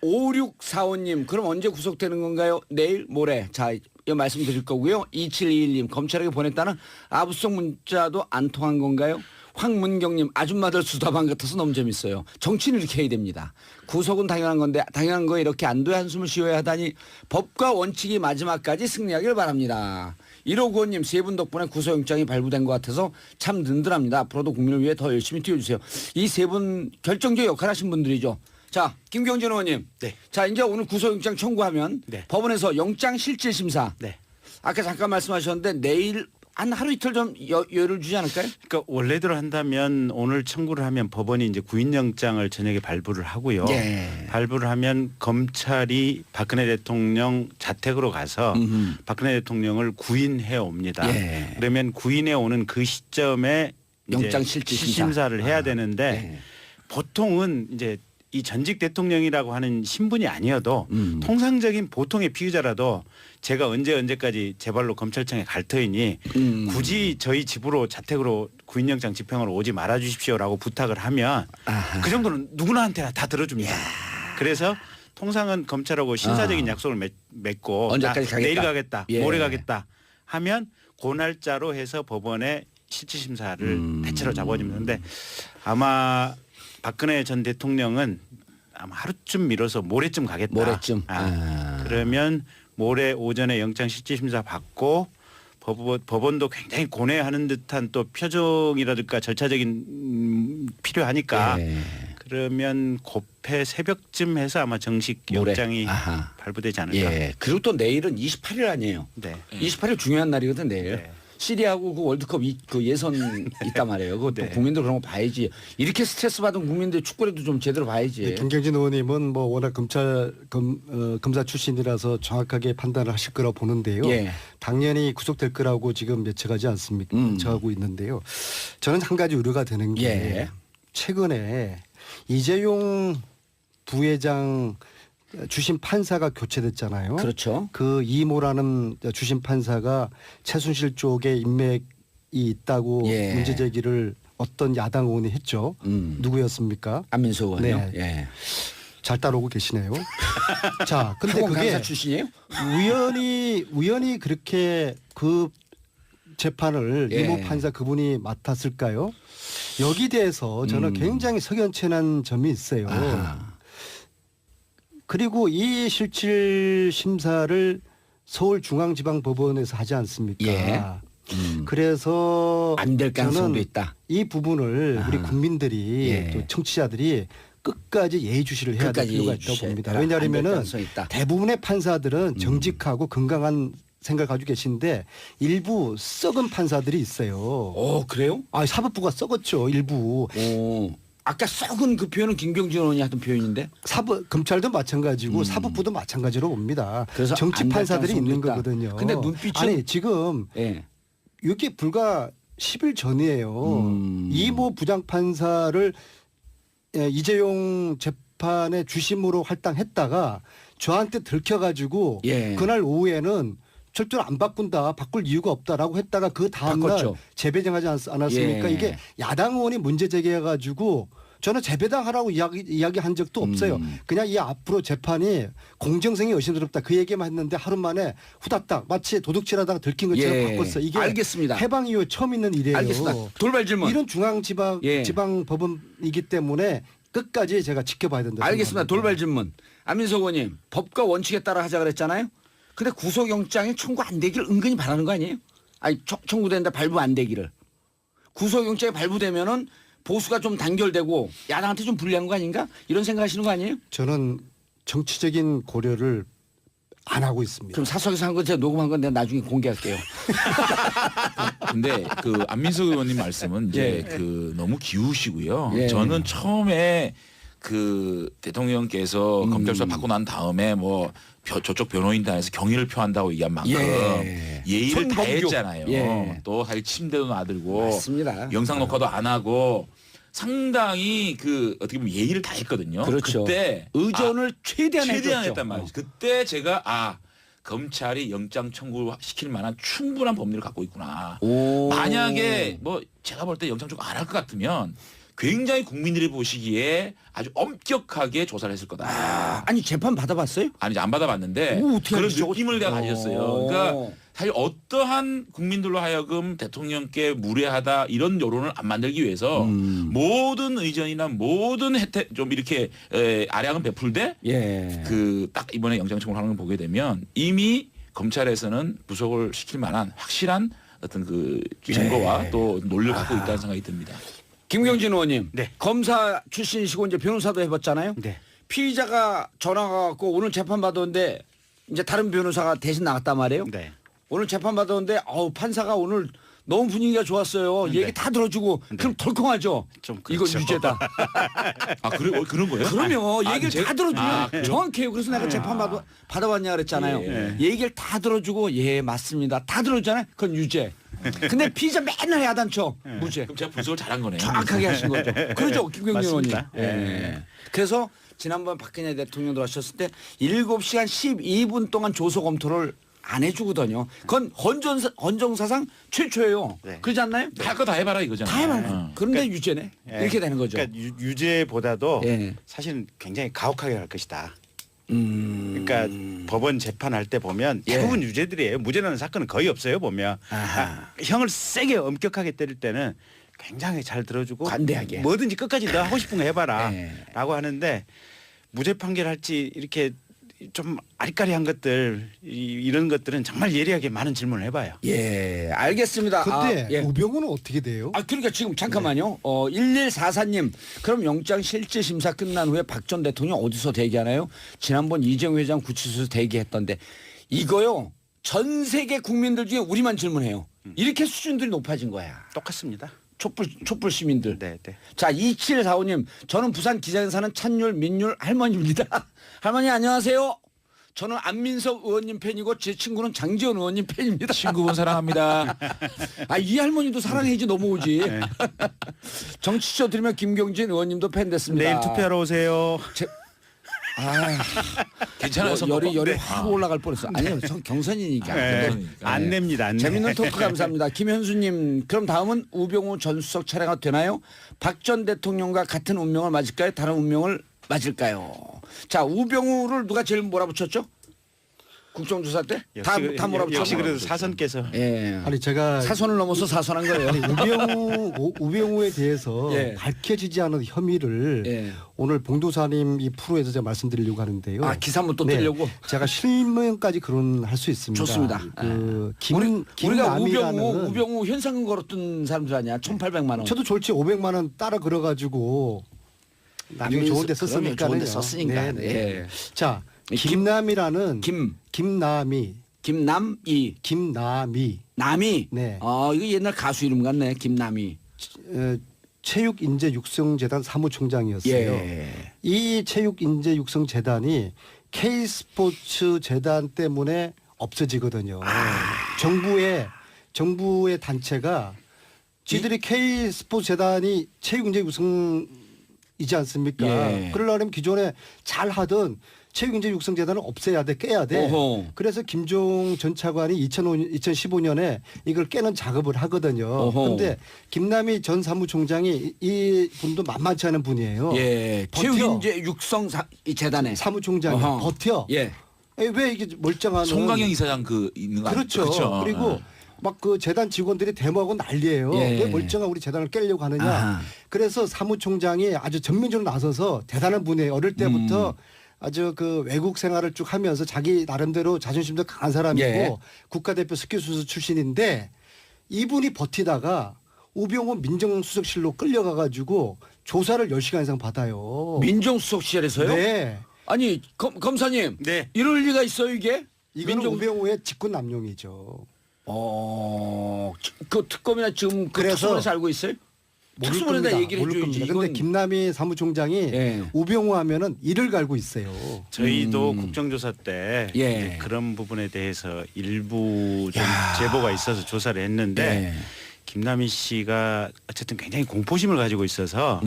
5645님 그럼 언제 구속되는 건가요? 내일 모레. 자, 이 말씀드릴 거고요. 2721님 검찰에게 보냈다는 아부성 문자도 안 통한 건가요? 황문경님 아줌마들 수다방 같아서 너무 재밌어요. 정치는 이렇게 해야 됩니다. 구속은 당연한 건데 당연한 거에 이렇게 안도의 한숨을 쉬어야 하다니 법과 원칙이 마지막까지 승리하길 바랍니다. 1595님 세 분 덕분에 구속영장이 발부된 것 같아서 참 든든합니다. 앞으로도 국민을 위해 더 열심히 뛰어주세요. 이 세 분 결정적 역할 하신 분들이죠. 자, 김경진 의원님. 네. 자, 이제 오늘 구속영장 청구하면 법원에서 영장 실질 심사. 아까 잠깐 말씀하셨는데 내일 한 하루 이틀 좀 여유를 주지 않을까요? 그러니까 원래대로 한다면 오늘 청구를 하면 법원이 이제 구인영장을 저녁에 발부를 하고요. 발부를 하면 검찰이 박근혜 대통령 자택으로 가서 박근혜 대통령을 구인해 옵니다. 그러면 구인해 오는 그 시점에 영장 실질 심사를 해야 되는데 보통은 이제 이 전직 대통령이라고 하는 신분이 아니어도 통상적인 보통의 피의자라도 제가 언제까지 제 발로 검찰청에 갈 터이니 굳이 저희 집으로 자택으로 구인영장 집행으로 오지 말아 주십시오라고 부탁을 하면 그 정도는 누구나한테나 다 들어줍니다. 그래서 통상은 검찰하고 신사적인 약속을 맺고 언제까지 가겠다. 내일 가겠다, 모레 가겠다 하면 그 날짜로 해서 법원에 실질심사를 대체로 잡아주는데 아마 박근혜 전 대통령은 아마 하루쯤 미뤄서 모레쯤 가겠다. 모레쯤. 그러면 모레 오전에 영장 실질심사 받고 법원도 굉장히 고뇌하는 듯한 또 표정이라든가 절차적인 필요하니까 그러면 고패 새벽쯤 해서 아마 정식 영장이 발부되지 않을까. 그리고 또 내일은 28일 아니에요. 28일 중요한 날이거든 내일. 시리아하고 그 월드컵 그 예선 있단 말이에요. 그것도 네. 국민들 그런 거 봐야지. 이렇게 스트레스 받은 국민들 축구라도 좀 제대로 봐야지. 네, 김경진 의원님은 뭐 워낙 검사 출신이라서 정확하게 판단을 하실 거라고 보는데요. 예. 당연히 구속될 거라고 지금 예측하지 않습니까? 예측하고 있는데요. 저는 한 가지 우려가 되는 게 예. 최근에 이재용 부회장 주심 판사가 교체됐잖아요. 그렇죠. 그 이모라는 주심 판사가 최순실 쪽에 인맥이 있다고 예. 문제 제기를 어떤 야당 의원이 했죠. 누구였습니까? 안민석 의원요. 네. 예. 잘 따라오고 계시네요. 자, 근데 학원 그게 강사 출신이에요? 우연히 그렇게 그 재판을 예. 이모 판사 그분이 맡았을까요? 여기 대해서 저는 굉장히 석연치한 점이 있어요. 아하. 그리고 이 실질 심사를 서울중앙지방법원에서 하지 않습니까? 예. 그래서 안 될 가능성도 저는 있다. 이 부분을 우리 국민들이 예. 또 청취자들이 끝까지 예의주시를 해야 될 끝까지 필요가 있다고 예의주시해야 봅니다. 되라. 안될 왜냐하면은 가능성이 있다. 대부분의 판사들은 정직하고 건강한 생각을 가지고 계신데 일부 썩은 판사들이 있어요. 오, 그래요? 아, 사법부가 썩었죠. 일부. 오. 아까 썩은 그 표현은 김경진 의원이 하던 표현인데. 검찰도 마찬가지고 사법부도 마찬가지로 봅니다. 그래서 정치 안될 판사들이 가능성도 있는 있다. 거거든요. 근데 눈빛은- 아니 지금 예. 이게 불과 10일 전이에요. 이모 부장판사를 이재용 재판의 주심으로 할당했다가 저한테 들켜가지고 예. 그날 오후에는 절대로 안 바꾼다, 바꿀 이유가 없다라고 했다가 그 다음날 바꿨죠. 재배당하지 않았습니까? 예. 이게 야당 의원이 문제 제기해가지고 저는 재배당하라고 이야기한 적도 없어요. 그냥 이 앞으로 재판이 공정성이 의심스럽다 그 얘기만 했는데 하루 만에 후다닥 마치 도둑질하다가 들킨 것처럼 예. 바꿨어요. 이게 알겠습니다. 해방 이후 처음 있는 일이에요. 알겠습니다. 돌발 질문. 이런 지방 법원이기 때문에 끝까지 제가 지켜봐야 된다. 알겠습니다. 생각합니다. 돌발 질문. 안민석 의원님, 법과 원칙에 따라 하자 그랬잖아요. 근데 구속영장이 청구 안 되기를 은근히 바라는 거 아니에요? 아니 청구되는데 발부 안 되기를. 구속영장이 발부되면은 보수가 좀 단결되고 야당한테 좀 불리한 거 아닌가? 이런 생각하시는 거 아니에요? 저는 정치적인 고려를 안 하고 있습니다. 그럼 사석에서 한 거 제가 녹음한 건 내가 나중에 공개할게요. 근데 그 안민석 의원님 말씀은 이제 예. 그 너무 기우시고요. 예. 저는 처음에 그 대통령께서 검찰 수사 받고 난 다음에 뭐 저쪽 변호인단에서 경의를 표한다고 얘기한 만큼 예. 예의를 손범규. 다했잖아요. 예. 또 사실 침대도 놔들고 맞습니다. 영상 녹화도 안 하고 상당히 그 어떻게 보면 예의를 다했거든요. 그렇죠. 그때 의전을 최대한 최대한 해줬죠. 했단 말이죠. 그때 제가 검찰이 영장 청구 시킬 만한 충분한 법리를 갖고 있구나. 오. 만약에 뭐 제가 볼 때 영장 청구 안 할 것 같으면 굉장히 국민들이 보시기에 아주 엄격하게 조사를 했을 거다. 아니 재판 받아봤어요? 아니 안 받아봤는데 오, 어떻게 그런 알지? 느낌을 내가 가졌어요. 그러니까 사실 어떠한 국민들로 하여금 대통령께 무례하다 이런 여론을 안 만들기 위해서 모든 의전이나 모든 혜택 좀 이렇게 아량은 베풀되 예. 그 딱 이번에 영장 청구를 하는 걸 보게 되면 이미 검찰에서는 구속을 시킬 만한 확실한 어떤 그 증거와 또 논리를 갖고 있다는 생각이 듭니다. 김경진 의원님, 네. 검사 출신이시고 이제 변호사도 해봤잖아요. 네. 피의자가 전화가 갖고 오늘 재판 받았는데 이제 다른 변호사가 대신 나갔단 말이에요. 네. 오늘 재판 받았는데 판사가 오늘 너무 분위기가 좋았어요. 네. 얘기 다 들어주고 그럼 덜컹하죠. 좀 이거 그렇죠. 유죄다. 그래 그런 거예요? 그러면 얘기를 다 들어주면 그래요? 정확해요. 그래서 내가 재판 받아봤냐 그랬잖아요. 예. 얘기를 다 들어주고 예 맞습니다. 다 들어주잖아요. 그건 유죄. 근데 피의자 맨날 야단쳐 무죄. 그럼 제가 분석을 잘한 거네요. 정확하게 하신 거죠. 그러죠, 김경진 의원님. 맞습니다. 예. 그래서 지난번 박근혜 대통령 들어가셨을 때 7시간 12분 동안 조서 검토를 안 해주거든요. 그건 헌정사상 최초예요. 네. 그러지 않나요? 할 거 다 해봐라 이거잖아요. 다 해봐요. 그런데 유죄네. 이렇게 되는 거죠. 그러니까 유죄보다도 예. 사실은 굉장히 가혹하게 할 것이다. 음. 그러니까 법원 재판할 때 보면 예. 대부분 유죄들이에요. 무죄라는 사건은 거의 없어요. 보면 아하. 형을 세게 엄격하게 때릴 때는 굉장히 잘 들어주고 관대하게. 뭐든지 끝까지 너 하고 싶은 거 해봐라 예. 라고 하는데 무죄 판결할지 이렇게 좀 아리까리한 것들 이런 것들은 정말 예리하게 많은 질문을 해봐요. 예, 알겠습니다. 근데 예. 우병우는 어떻게 돼요? 그러니까 지금 잠깐만요. 1144님, 그럼 영장 실질 심사 끝난 후에 박 전 대통령 어디서 대기하나요? 지난번 이재용 회장 구치소에서 대기했던데 이거요. 전 세계 국민들 중에 우리만 질문해요. 이렇게 수준들이 높아진 거야. 똑같습니다. 촛불 시민들. 네, 네. 자, 2745님. 저는 부산 기장에 사는 찬율 민율 할머니입니다. 할머니 안녕하세요. 저는 안민석 의원님 팬이고 제 친구는 장지원 의원님 팬입니다. 친구분 사랑합니다. 아, 이 할머니도 사랑해야지 넘어오지. 네. 정치쇼 들으면 김경진 의원님도 팬 됐습니다. 내일 투표하러 오세요. 괜찮아요. 열이 확 올라갈 뻔했어. 아니요, 경선이니까. 네. 안 냅니다. 안 내. 재밌는 토크 감사합니다. 김현수님, 그럼 다음은 우병우 전 수석 차례가 되나요? 박 전 대통령과 같은 운명을 맞을까요? 다른 운명을 맞을까요? 자, 우병우를 누가 제일 몰아붙였죠? 국정조사 때? 다 몰아붙였죠. 역시 그래도 사선께서. 예. 아니 제가 사선을 넘어서 사선한 거예요. 우병우에 대해서 예. 밝혀지지 않은 혐의를 예. 오늘 봉도사님 이 프로에서 제가 말씀드리려고 하는데요. 아, 기사 한번 또 네, 뜨려고? 제가 실명까지 거론할 수 있습니다. 좋습니다. 그 우리가 김남이라는 우병우 현상금 걸었던 사람들 아니야? 1,800만 원. 저도 졸지 500만 원 따라 걸어가지고 나중에 좋은 데 썼으니까요. 좋은 데 썼으니까. 네, 예. 네. 자, 김남이라는 김남이 남이. 네. 이거 옛날 가수 이름 같네. 김남이. 체육인재육성재단 사무총장이었어요. 예. 이 체육인재육성재단이 K스포츠재단 때문에 없어지거든요. 정부의 단체가 지들이 K스포츠재단이 체육인재육성이지 않습니까? 예. 그러려면 기존에 잘 하던 체육인재육성재단을 없애야 돼, 깨야 돼. 어허. 그래서 김종 전 차관이 2015년에 이걸 깨는 작업을 하거든요. 그런데 김남희 전 사무총장이 이 분도 만만치 않은 분이에요. 예. 버텨. 체육인재 육성 재단에 사무총장이 어허. 버텨. 예. 왜 이게 멀쩡한 송강영 이사장 있는 거 아니에요? 그렇죠. 그리고 막 그 재단 직원들이 데모하고 난리예요. 예. 왜 멀쩡한 우리 재단을 깨려고 하느냐. 아하. 그래서 사무총장이 아주 전면적으로 나서서 대단한 분이에요. 어릴 때부터 아주 그 외국 생활을 쭉 하면서 자기 나름대로 자존심도 강한 사람이고 예. 국가대표 스키수수 출신인데 이분이 버티다가 우병우 민정수석실로 끌려가가지고 조사를 10시간 이상 받아요. 민정수석실에서요? 네. 아니 검사님. 네. 이럴 리가 있어요 이게? 이거는 우병우의 직권남용이죠. 그 특검이나 지금 그래서 특수본에서 알고 있어요? 특수본에다 얘기를 해줘야지. 그런데 김남희 사무총장이 예. 우병우 하면은 이를 갈고 있어요. 저희도 국정조사 때 예. 이제 그런 부분에 대해서 일부 좀 제보가 있어서 조사를 했는데 김남희 씨가 어쨌든 굉장히 공포심을 가지고 있어서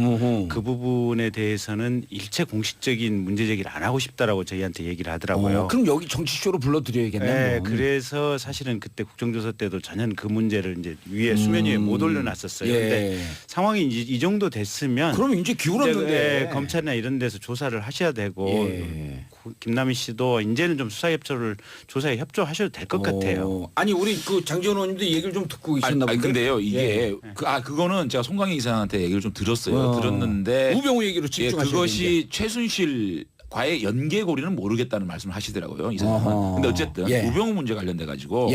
그 부분에 대해서는 일체 공식적인 문제 제기를 안 하고 싶다라고 저희한테 얘기를 하더라고요. 그럼 여기 정치쇼로 불러드려야겠네. 네, 뭐. 그래서 사실은 그때 국정조사 때도 전혀 그 문제를 이제 위에 수면 위에 못 올려놨었어요. 그런데 상황이 이 정도 됐으면 그럼 이제 기울었는데 검찰이나 이런 데서 조사를 하셔야 되고 예. 김남희 씨도 이제는 좀 조사에 협조하셔도 될 것 같아요. 아니 우리 그 장지원 의원님도 얘기를 좀 듣고 계셨나 아니 본데. 근데요 이게 그거는 제가 송강영 이사한테 얘기를 좀 들었어요. 들었는데 우병우 얘기로 집중하셔야 그것이 최순실과의 연계고리는 모르겠다는 말씀을 하시더라고요 이사님은. 근데 어쨌든 우병우 문제 관련돼 가지고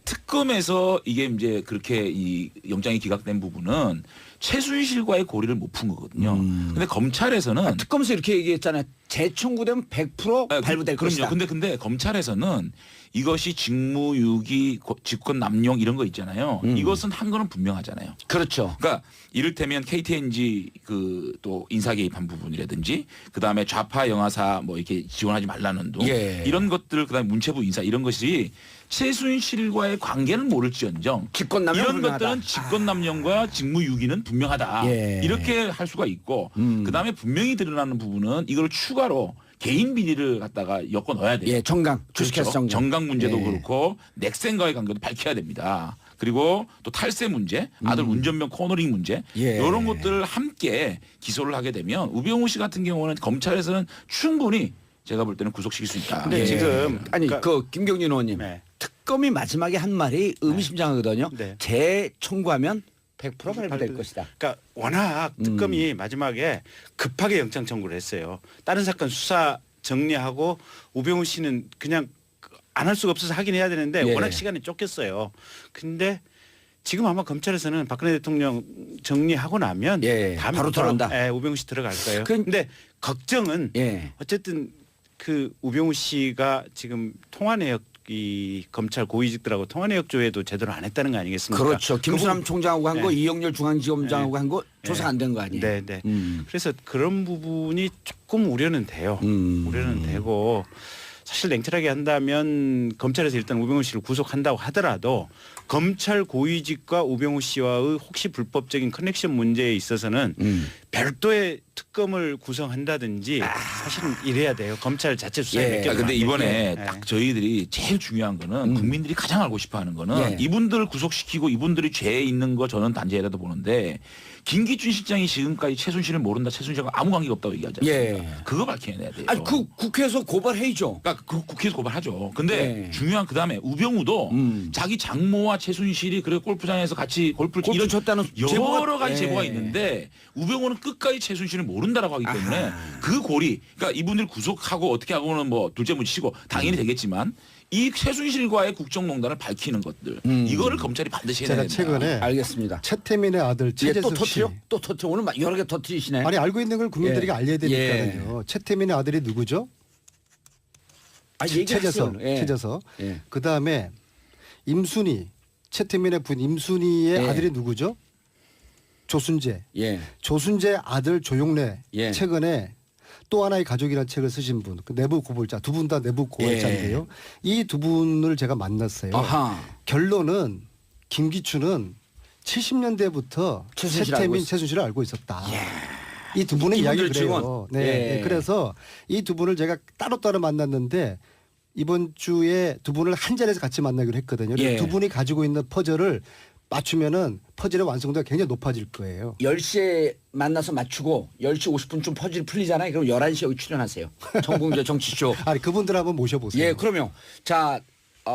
특검에서 이게 이제 그렇게 이 영장이 기각된 부분은 최순실과의 고리를 못 푼 거거든요. 근데 검찰에서는 특검에서 이렇게 얘기했잖아요. 재청구되면 100% 발부될 것이다. 그럼요. 근데 검찰에서는 이것이 직무유기, 직권남용 이런 거 있잖아요. 이것은 한 거는 분명하잖아요. 그렇죠. 그러니까 이를테면 KTNG 그 또 인사 개입한 부분이라든지 그다음에 좌파 영화사 뭐 이렇게 지원하지 말라는 둥 이런 것들 그다음에 문체부 인사 이런 것이 최순실과의 관계는 모를지언정 직권남용 이런 분명하다. 것들은 직권남용과 직무유기는 분명하다. 이렇게 할 수가 있고 그다음에 분명히 드러나는 부분은 이걸 추가로 개인 비리를 갖다가 엮어 넣어야 돼요. 정강. 주식회사 그렇죠. 정강 문제도 예. 그렇고 넥센과의 관계도 밝혀야 됩니다. 그리고 또 탈세 문제, 아들 운전병 코너링 문제 이런 것들을 함께 기소를 하게 되면 우병우 씨 같은 경우는 검찰에서는 충분히 제가 볼 때는 구속시킬 수 있다. 근데 지금 아니 그 김경진 의원님 특검이 마지막에 한 말이 의미심장하거든요. 재청구하면 100% 발부될 것이다. 그러니까 워낙 특검이 마지막에 급하게 영장 청구를 했어요. 다른 사건 수사 정리하고 우병우 씨는 그냥 안 할 수가 없어서 하긴 해야 되는데 워낙 시간이 쫓겼어요. 근데 지금 아마 검찰에서는 박근혜 대통령 정리하고 나면 다음에 바로 들어간다. 우병우 씨 들어갈 거예요. 근데 걱정은 어쨌든 그 우병우 씨가 지금 통화 내역 이 검찰 고위직들하고 통화내역 조회도 제대로 안 했다는 거 아니겠습니까? 그렇죠. 김수남 총장하고 한 거, 네. 이영렬 중앙지검장하고 한 거 조사 안 된 거 아니에요? 네, 네. 그래서 그런 부분이 조금 우려는 돼요. 음. 우려는 되고 사실 냉철하게 한다면 검찰에서 일단 우병우 씨를 구속한다고 하더라도 검찰 고위직과 우병우 씨와의 혹시 불법적인 커넥션 문제에 있어서는 별도의 특검을 구성한다든지 사실은 이래야 돼요. 검찰 자체 수사에 예. 맡겨두면 근데 안 이번에 돼요. 딱 저희들이 제일 중요한 거는 국민들이 가장 알고 싶어 하는 거는 예. 이분들을 구속시키고 이분들이 죄에 있는 거 저는 단죄라도 보는데 김기춘 실장이 지금까지 최순실을 모른다. 최순실과 아무 관계가 없다고 얘기하지 않습니까? 예. 그거 밝혀내야 돼요. 아니 그 국회에서 고발해야죠. 그러니까 그 국회에서 고발하죠. 근데 예. 중요한 그다음에 우병우도 자기 장모와 최순실이 그래 골프장에서 같이 골프를 골프 이런 쳤다는 여러 가지 예. 제보가 있는데 우병우는 끝까지 최순실을 모른다라고 하기 때문에 그 고리 그러니까 이분들 구속하고 어떻게 하고는 뭐 둘째 문치고 당연히 되겠지만 이 최순실과의 국정농단을 밝히는 것들 이거를 검찰이 반드시 해야 제가 된다. 최근에 알겠습니다. 최태민의 아들 예, 또 최재석 씨. 터트려? 또 터트려? 오늘 막 여러 개 터트리시네. 아니 알고 있는 걸 국민들에게 예. 알려야 되니까요. 최태민의 아들이 누구죠? 아, 최재석. 예. 최재석. 예. 그 다음에 임순희. 최태민의 부인 임순희의 예. 아들이 누구죠? 조순재. 예. 조순재 아들 조용래. 예. 최근에 또 하나의 가족이라는 책을 쓰신 분, 그 내부 고발자, 두 분 다 내부 고발자인데요. 이 두 분을 제가 만났어요. 아하. 결론은 김기춘은 70년대부터 최순실을 알고 최태민, 있- 최순실을 알고 있었다. 이 두 분의 이분들 이야기를 그래요. 증언. 네. 예. 네. 그래서 이 두 분을 제가 따로따로 만났는데 이번 주에 두 분을 한 자리에서 같이 만나기로 했거든요. 예. 두 분이 가지고 있는 퍼즐을 맞추면은 퍼즐의 완성도가 굉장히 높아질 거예요. 10시에 만나서 맞추고 10시 50분쯤 퍼즐이 풀리잖아요. 그럼 11시에 여기 출연하세요. 정봉재 정치쇼. 아니 그분들 한번 모셔보세요. 예, 그러면 자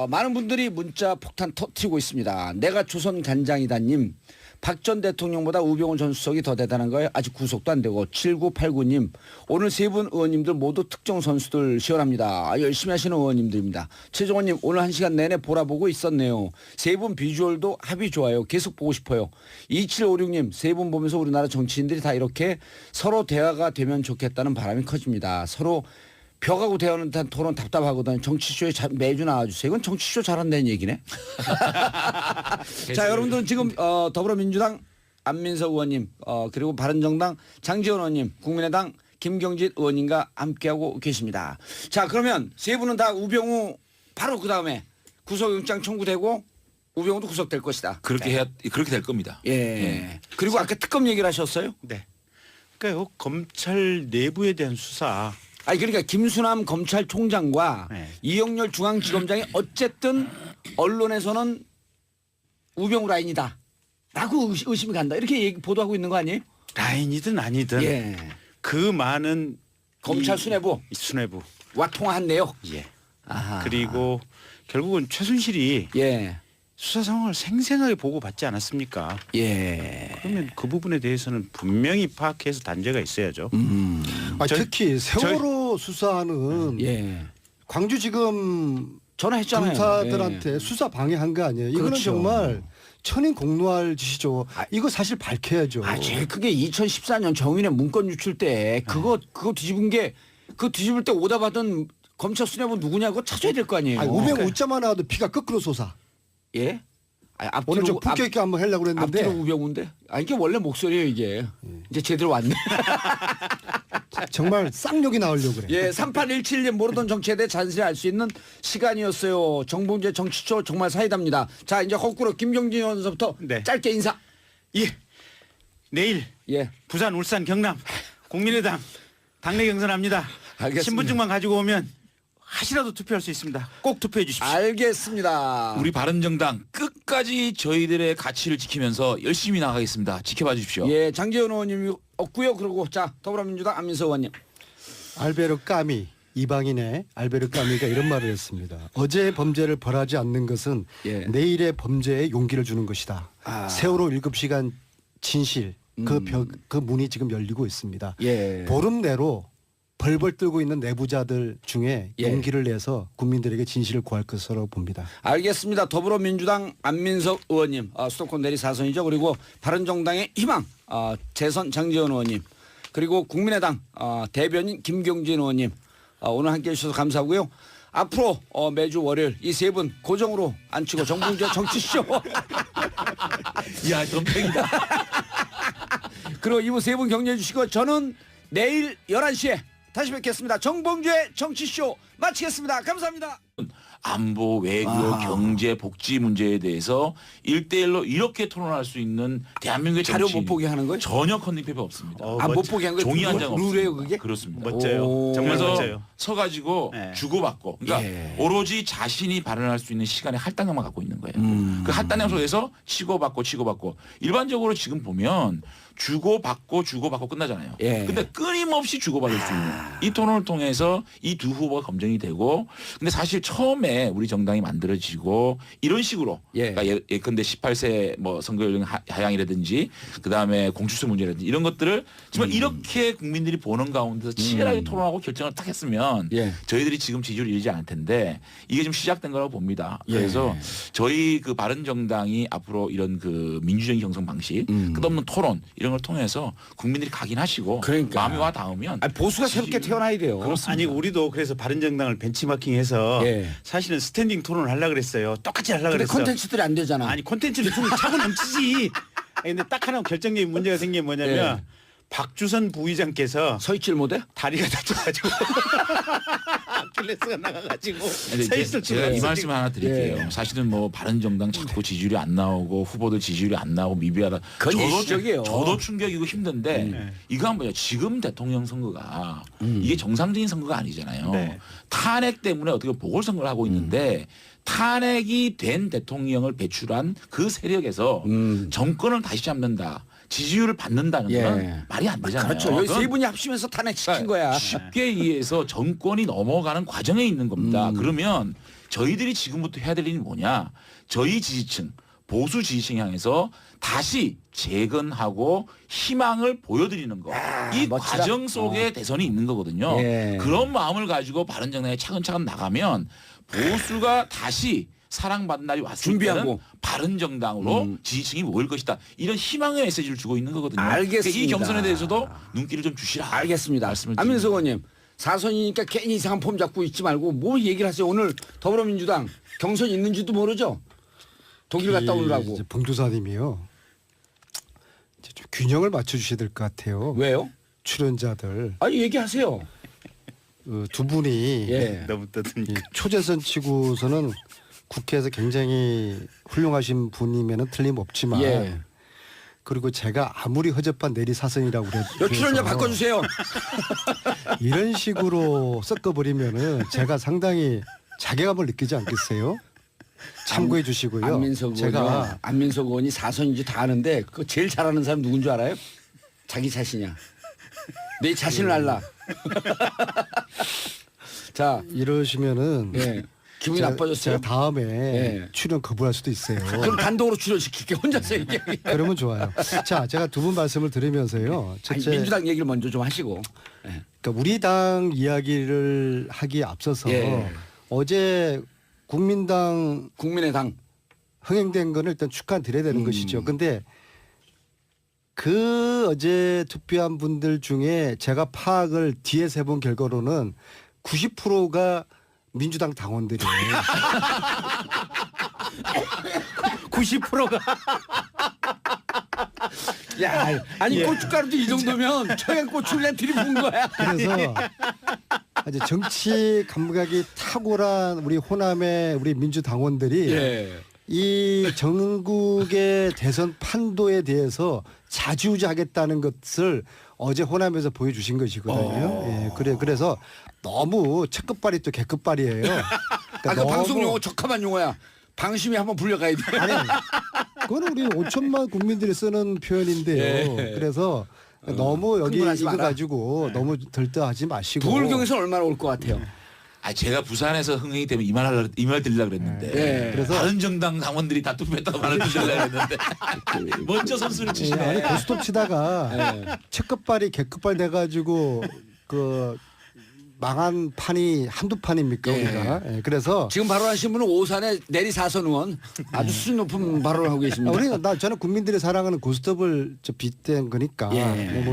많은 분들이 문자 폭탄 터트리고 있습니다. 내가 조선 간장이다님. 박 전 대통령보다 우병우 전 수석이 더 대단한 거예요. 아직 구속도 안 되고 7989님. 오늘 세 분 의원님들 모두 특정 선수들 시원합니다. 열심히 하시는 의원님들입니다. 최정원님 오늘 1시간 내내 보라보고 있었네요. 세 분 비주얼도 합이 좋아요. 계속 보고 싶어요. 2756님 세 분 보면서 우리나라 정치인들이 다 이렇게 서로 대화가 되면 좋겠다는 바람이 커집니다. 서로 벽하고 대하는 토론 답답하거든요. 정치쇼에 매주 나와주세요. 이건 정치쇼 잘한다는 얘기네. 자, 여러분들은 지금 더불어민주당 안민석 의원님 그리고 바른정당 장지원 의원님 국민의당 김경진 의원님과 함께하고 계십니다. 자, 그러면 세 분은 다 우병우 바로 그다음에 구속영장 청구되고 우병우도 구속될 것이다. 그렇게 될 겁니다. 예. 그리고 아까 특검 얘기를 하셨어요? 네. 그러니까 검찰 내부에 대한 수사 아니 그러니까 김수남 검찰총장과 네. 이영렬 중앙지검장이 어쨌든 언론에서는 우병우 라인이다 라고 의심이 간다 이렇게 보도하고 있는 거 아니에요? 라인이든 아니든 예. 그 많은 검찰 이 수뇌부 수뇌부 와 통화한 내역. 예. 아하. 그리고 결국은 최순실이 예. 수사 상황을 생생하게 보고받지 않았습니까? 예. 그러면 그 부분에 대해서는 분명히 파악해서 단죄가 있어야죠. 특히 세월호 수사는 예. 광주지검 전화했잖아요. 검사들한테 수사 방해한 거 아니에요. 이거는 그렇죠. 정말 천인 공노할 짓이죠. 이거 사실 밝혀야죠. 제일 크게 2014년 정윤의 문건 유출 때 그거 뒤집은 게 그거 뒤집을 때 오다 받은 검찰 수뇌부 누구냐 그거 찾아야 될 거 아니에요. 아니, 우병우 웃자만 나와도 피가 거꾸로 솟아. 예? 아니, 앞뒤로, 오늘 좀 품격 있게 한번 하려고 그랬는데 앞뒤로 우병우인데? 아 이게 원래 목소리예요 이게. 이제 제대로 왔네. 정말 쌍욕이 나오려고 그래. 예, 3817님 모르던 정치에 대해 자세히 알 수 있는 시간이었어요. 정봉재 정치쇼 정말 사이다입니다. 자 이제 거꾸로 김경진 의원서부터 네. 짧게 인사. 예. 내일 예. 부산, 울산, 경남 국민의당 당내 경선합니다. 알겠습니다. 신분증만 가지고 오면 하시라도 투표할 수 있습니다. 꼭 투표해 주십시오. 알겠습니다. 우리 바른정당 끝까지 저희들의 가치를 지키면서 열심히 나가겠습니다. 지켜봐 주십시오. 예, 장재현 의원님이 없고요. 그리고 자 더불어민주당 안민석 의원님. 알베르 까미 이방인의 알베르 까미가 이런 말을 했습니다. 어제의 범죄를 벌하지 않는 것은 예. 내일의 범죄에 용기를 주는 것이다. 세월호 7시간 진실 그 문이 지금 열리고 있습니다. 예. 보름 내로 벌벌 떨고 있는 내부자들 중에 예. 용기를 내서 국민들에게 진실을 구할 것으로 봅니다. 알겠습니다. 더불어민주당 안민석 의원님 수도권 내리 4선이죠. 그리고 바른정당의 희망 재선 장재현 의원님 그리고 국민의당 대변인 김경진 의원님 오늘 함께해 주셔서 감사하고요. 앞으로 매주 월요일 이 세 분 고정으로 앉히고 정봉주의 정치쇼. 야, 덤탱이다. 그리고 이분 세 분 격려해 주시고 저는 내일 11시에 다시 뵙겠습니다. 정봉주의 정치쇼 마치겠습니다. 감사합니다. 안보, 외교, 경제, 복지 문제에 대해서 1대1로 이렇게 토론할 수 있는 대한민국의 자료 정치 못 보게 하는 거예요? 전혀 컨닝페이퍼 없습니다. 못 보게 한 거예요? 종이 한 장 없습니다. 룰이에요 그게? 그렇습니다. 멋져요. 정말 그래서 멋져요. 서가지고 네. 주고받고 그러니까 예. 오로지 자신이 발언할 수 있는 시간의 할당량만 갖고 있는 거예요. 그 할당량 속에서 치고받고 일반적으로 지금 보면 주고받고 끝나잖아요. 예. 근데 끊임없이 주고받을 수 있는 이 토론을 통해서 이 두 후보가 검증이 되고 근데 사실 처음에 우리 정당이 만들어지고 이런 식으로 예. 그러니까 예컨대 18세 뭐 선거 연령 하향이라든지 그다음에 공수처 문제라든지 이런 것들을 정말 이렇게 국민들이 보는 가운데서 치열하게 토론하고 결정을 딱 했으면 예. 저희들이 지금 지지율을 잃지 않을 텐데 이게 좀 시작된 거라고 봅니다. 예. 그래서 저희 그 바른정당이 앞으로 이런 그 민주적인 경선 방식 끝없는 토론 이런 걸 통해서 국민들이 각인하시고 그러니까. 마음이 와 닿으면 보수가 새롭게 태어나야 돼요. 아니 우리도 그래서 바른정당을 벤치마킹해서 예. 사실은 스탠딩 토론을 하려고 그랬어요. 똑같이 하려고 근데 그랬어요. 콘텐츠들이 안 되잖아. 아니 콘텐츠를 좀 차고 넘치지. 아니, 근데 딱 하나 결정적인 문제가 생긴 게 뭐냐면 예. 박주선 부의장께서 서 있질 못해? 다리가 다쳐가지고 아킬레스가 나가가지고 근데 서 있을 제가 수가 이 없어, 말씀 지금. 하나 드릴게요. 예. 사실은 뭐 바른정당 자꾸 지지율이 안 나오고 후보들 지지율이 안 나오고 미비하다. 그건 일시적이에요. 저도 충격이고 힘든데 이거 한번 지금 대통령 선거가 이게 정상적인 선거가 아니잖아요. 네. 탄핵 때문에 어떻게 보궐선거를 하고 있는데 탄핵이 된 대통령을 배출한 그 세력에서 정권을 다시 잡는다. 지지율을 받는다는 예. 건 말이 안 되잖아요. 그렇죠. 여기 세 그건 분이 합치면서 탄핵시킨 그러니까 거야. 쉽게 의해서 정권이 넘어가는 과정에 있는 겁니다. 그러면 저희들이 지금부터 해야 될 일이 뭐냐. 저희 지지층, 보수 지지층 향해서 다시 재건하고 희망을 보여드리는 거. 이 멋지다. 과정 속에 대선이 있는 거거든요. 예. 그런 마음을 가지고 바른정당에 차근차근 나가면 보수가 다시 사랑받는 날이 왔을 준비하고. 때는 바른정당으로 지지층이 모일 것이다. 이런 희망의 메시지를 주고 있는 거거든요. 알겠습니다. 그러니까 이 경선에 대해서도 눈길을 좀 주시라. 알겠습니다. 말씀을 안민석 드립니다. 의원님. 사선이니까 괜히 이상한 폼 잡고 있지 말고 뭐 얘기를 하세요. 오늘 더불어민주당 경선 있는지도 모르죠. 독일 갔다 오느라고. 이제 봉도사님이요. 이제 좀 균형을 맞춰주셔야 될 것 같아요. 왜요? 출연자들 아니 얘기하세요. 두 분이 예. 너무 떠드니까. 이 초재선 치고서는 국회에서 굉장히 훌륭하신 분이면은 틀림없지만 예. 그리고 제가 아무리 허접한 내리사선이라고 여 출연자 그래서 바꿔주세요. 이런 식으로 섞어버리면은 제가 상당히 자괴감을 느끼지 않겠어요? 참고해 주시고요. 안민석 의원이 사선인지 다 아는데 그 제일 잘하는 사람 누군 줄 알아요? 자기 자신이야. 내 자신을 알라. 자, 이러시면은 예. 기분이 제가 나빠졌어요? 다음에 예. 출연 거부할 수도 있어요. 그럼 단독으로 출연시킬게 혼자서 얘기해. 그러면 좋아요. 자, 제가 두 분 말씀을 들으면서요. 아니, 첫째, 민주당 얘기를 먼저 좀 하시고. 그러니까 우리 당 이야기를 하기에 앞서서 예. 어제 국민의당 흥행된 거는 일단 축하드려야 되는 것이죠. 근데 그 어제 투표한 분들 중에 제가 파악을 뒤에서 해본 결과로는 90%가 민주당 당원들이에요. 90%가. 야, 아니 고춧가루도 이 정도면 청양고추를 그냥 들이부은 거야. 그래서 이제 정치 감각이 탁월한 우리 호남의 우리 민주당원들이 예. 이 전국의 대선 판도에 대해서 자주우지하겠다는 것을 어제 호남에서 보여주신 것이거든요. 예, 그래서 너무 첫급발이 또 개급발이에요. 그러니까 그 방송 용어 적합한 용어야. 방심이 한번 불려가야 돼. 아니, 그거는 우리 5천만 국민들이 쓰는 표현인데요. 예. 그래서 너무 여기 흥분하지 이거 마라. 가지고 너무 들떠하지 마시고. 부울경에서 얼마나 올 것 같아요? 아 제가 부산에서 흥행이 되면 이 말 드리려고 그랬는데 네. 그래서 바른정당 당원들이 다 투표했다고 말을 드리려고 했는데 먼저 선수를 예, 치시네. 아니 고스톱 치다가 첫급발이 개급발 돼가지고 그 망한 판이 한두 판입니까 예. 우리가. 예, 그래서 지금 발언하신 분은 오산의 내리 사선 의원 아주 수준 높은 발언을 하고 계십니다. 저는 국민들이 사랑하는 고스톱을 빗댄 거니까 예.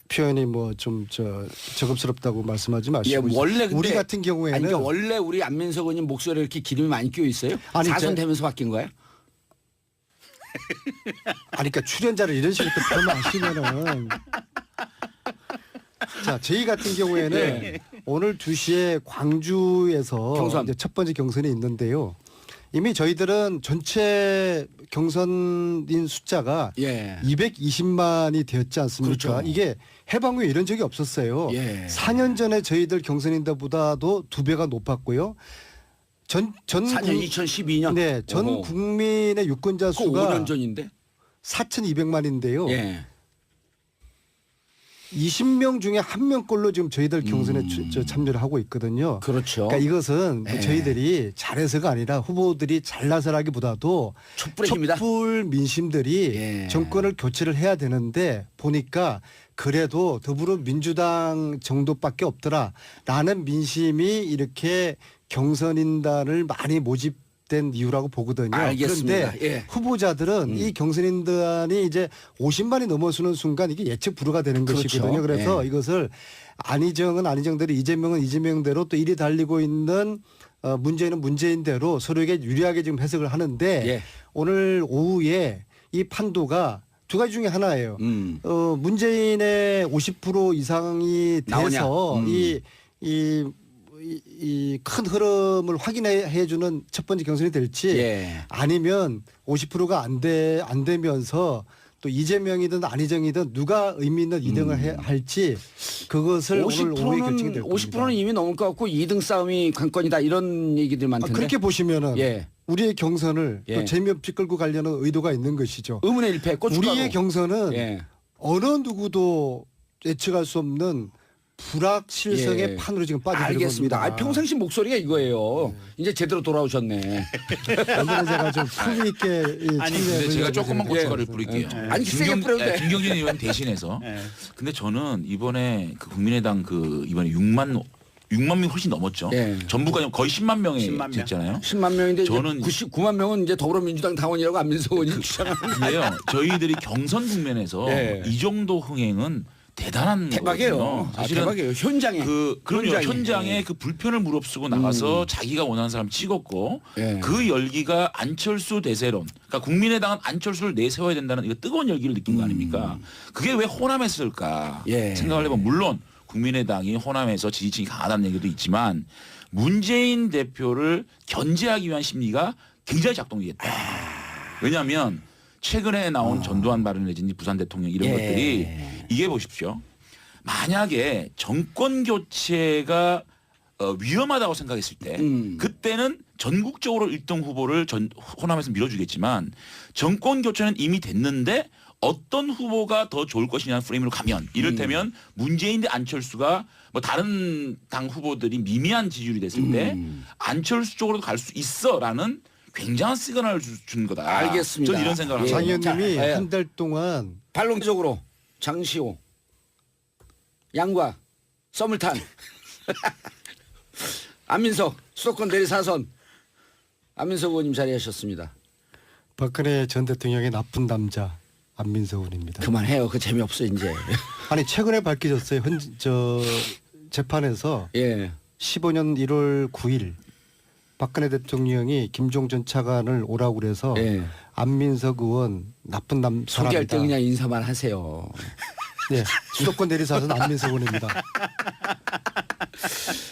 표현이 뭐 좀 저급스럽다고 말씀하지 마시고 예, 원래 근데 우리 같은 경우에는 아니, 그러니까 원래 우리 안민석 의원님 목소리에 이렇게 기름이 많이 끼어 있어요? 아니, 4선 되면서 바뀐 거예요? 아니 그러니까 출연자를 이런 식으로 또 표현하시면은 자 저희 같은 경우에는 오늘 2시에 광주에서 경선. 이제 첫 번째 경선이 있는데요. 이미 저희들은 전체 경선인 숫자가 예. 220만이 되었지 않습니까? 그렇죠. 이게 해방 후에 이런 적이 없었어요. 예. 4년 전에 저희들 경선인들보다도 2배가 높았고요. 전 4년 2012년. 네, 전 어허. 국민의 유권자 그 수가 5년 전인데. 4,200만인데요. 예. 20명 중에 1명꼴로 지금 저희들 경선에 참여를 하고 있거든요. 그렇죠. 그러니까 이것은 뭐 예. 저희들이 잘해서가 아니라 후보들이 잘나서라기보다도 촛불의 힘이다. 촛불 민심들이 예. 정권을 교체를 해야 되는데 보니까 그래도 더불어민주당 정도밖에 없더라라는 민심이 이렇게 경선인단을 많이 모집된 이유라고 보거든요. 알겠습니다. 그런데 예. 후보자들은 이 경선인단이 이제 50만이 넘어서는 순간 이게 예측 불허가 되는 그렇죠. 것이거든요. 그래서 예. 이것을 안희정은 안희정대로 이재명은 이재명대로 또 일이 달리고 있는 문재인은 문재인대로 서로에게 유리하게 지금 해석을 하는데 예. 오늘 오후에 이 판도가 두 가지 중에 하나예요. 문재인의 50% 이상이 나오냐? 돼서 이 큰 흐름을 확인해 주는 첫 번째 경선이 될지 예. 아니면 50%가 안 되면서 또 이재명이든 안희정이든 누가 의미 있는 2등을 할지 그것을 오늘 오후에 결정이 될 겁니다. 50%는 이미 넘을 것 같고 2등 싸움이 관건이다 이런 얘기들 많던데. 그렇게 보시면은 예. 우리의 경선을 예. 또 재미없이 끌고 가려는 의도가 있는 것이죠. 의문의 일패 고춧가루. 우리의 경선은 예. 어느 누구도 예측할 수 없는 불확실성의 예. 판으로 지금 빠져들고 알겠습니다. 있습니다. 평상시 목소리가 이거예요. 이제 제대로 돌아오셨네. 오늘은 제가 좀 품위 있게 아니 근데 제가 조금만 고춧가루를 뿌릴게요. 아니, 세게 뿌려도 돼. 김경진 의원 대신해서. 근데 저는 이번에 그 국민의당 그 이번에 6만 명 훨씬 넘었죠. 예. 전부가 거의 10만 명이 10만 명. 됐잖아요. 10만 명인데 저는 99만 명은 이제 더불어민주당 당원이라고 안민석 의원이 주장하는 근데요, 저희들이 경선 국면에서 예. 이 정도 흥행은 대단한 대박이에요. 거거든요. 사실은 대박이에요. 현장에. 그럼요. 현장에. 현장에 그 불편을 무릅쓰고 나가서 자기가 원하는 사람 찍었고 예. 그 열기가 안철수 대세론. 그러니까 국민의당은 안철수를 내세워야 된다는 이거 뜨거운 열기를 느낀 거 아닙니까? 그게 왜 호남했을까 예. 생각을 해보면 물론 국민의당이 호남에서 지지층이 강하다는 얘기도 있지만 문재인 대표를 견제하기 위한 심리가 굉장히 작동이겠다. 왜냐하면 최근에 나온 전두환 발언 내지니 부산 대통령 이런 예. 것들이 이게 보십시오. 만약에 정권 교체가 위험하다고 생각했을 때 그때는 전국적으로 1등 후보를 호남에서 밀어주겠지만 정권 교체는 이미 됐는데 어떤 후보가 더 좋을 것이냐는 프레임으로 가면 이를테면 문재인 대 안철수가 뭐 다른 당 후보들이 미미한 지지율이 됐을 때 안철수 쪽으로 갈 수 있어라는 굉장한 시그널을 준 거다. 알겠습니다. 저는 이런 생각을 예. 합니다. 장 의원님이 자, 예. 한 달 동안 반론적으로 장시호, 양과, 썸을탄, 안민석 수도권 내리사선 안민석 의원님 자리하셨습니다. 박근혜 전 대통령의 나쁜 남자 안민석 의원입니다. 그만해요. 그 재미없어 이제. 아니 최근에 밝혀졌어요. 재판에서 예. 15년 1월 9일 박근혜 대통령이 김종 전 차관을 오라고 그래서 예. 안민석 의원 나쁜 소개할 때 사람이다. 그냥 인사만 하세요. 네, 수도권 내리사선 안민석 의원입니다.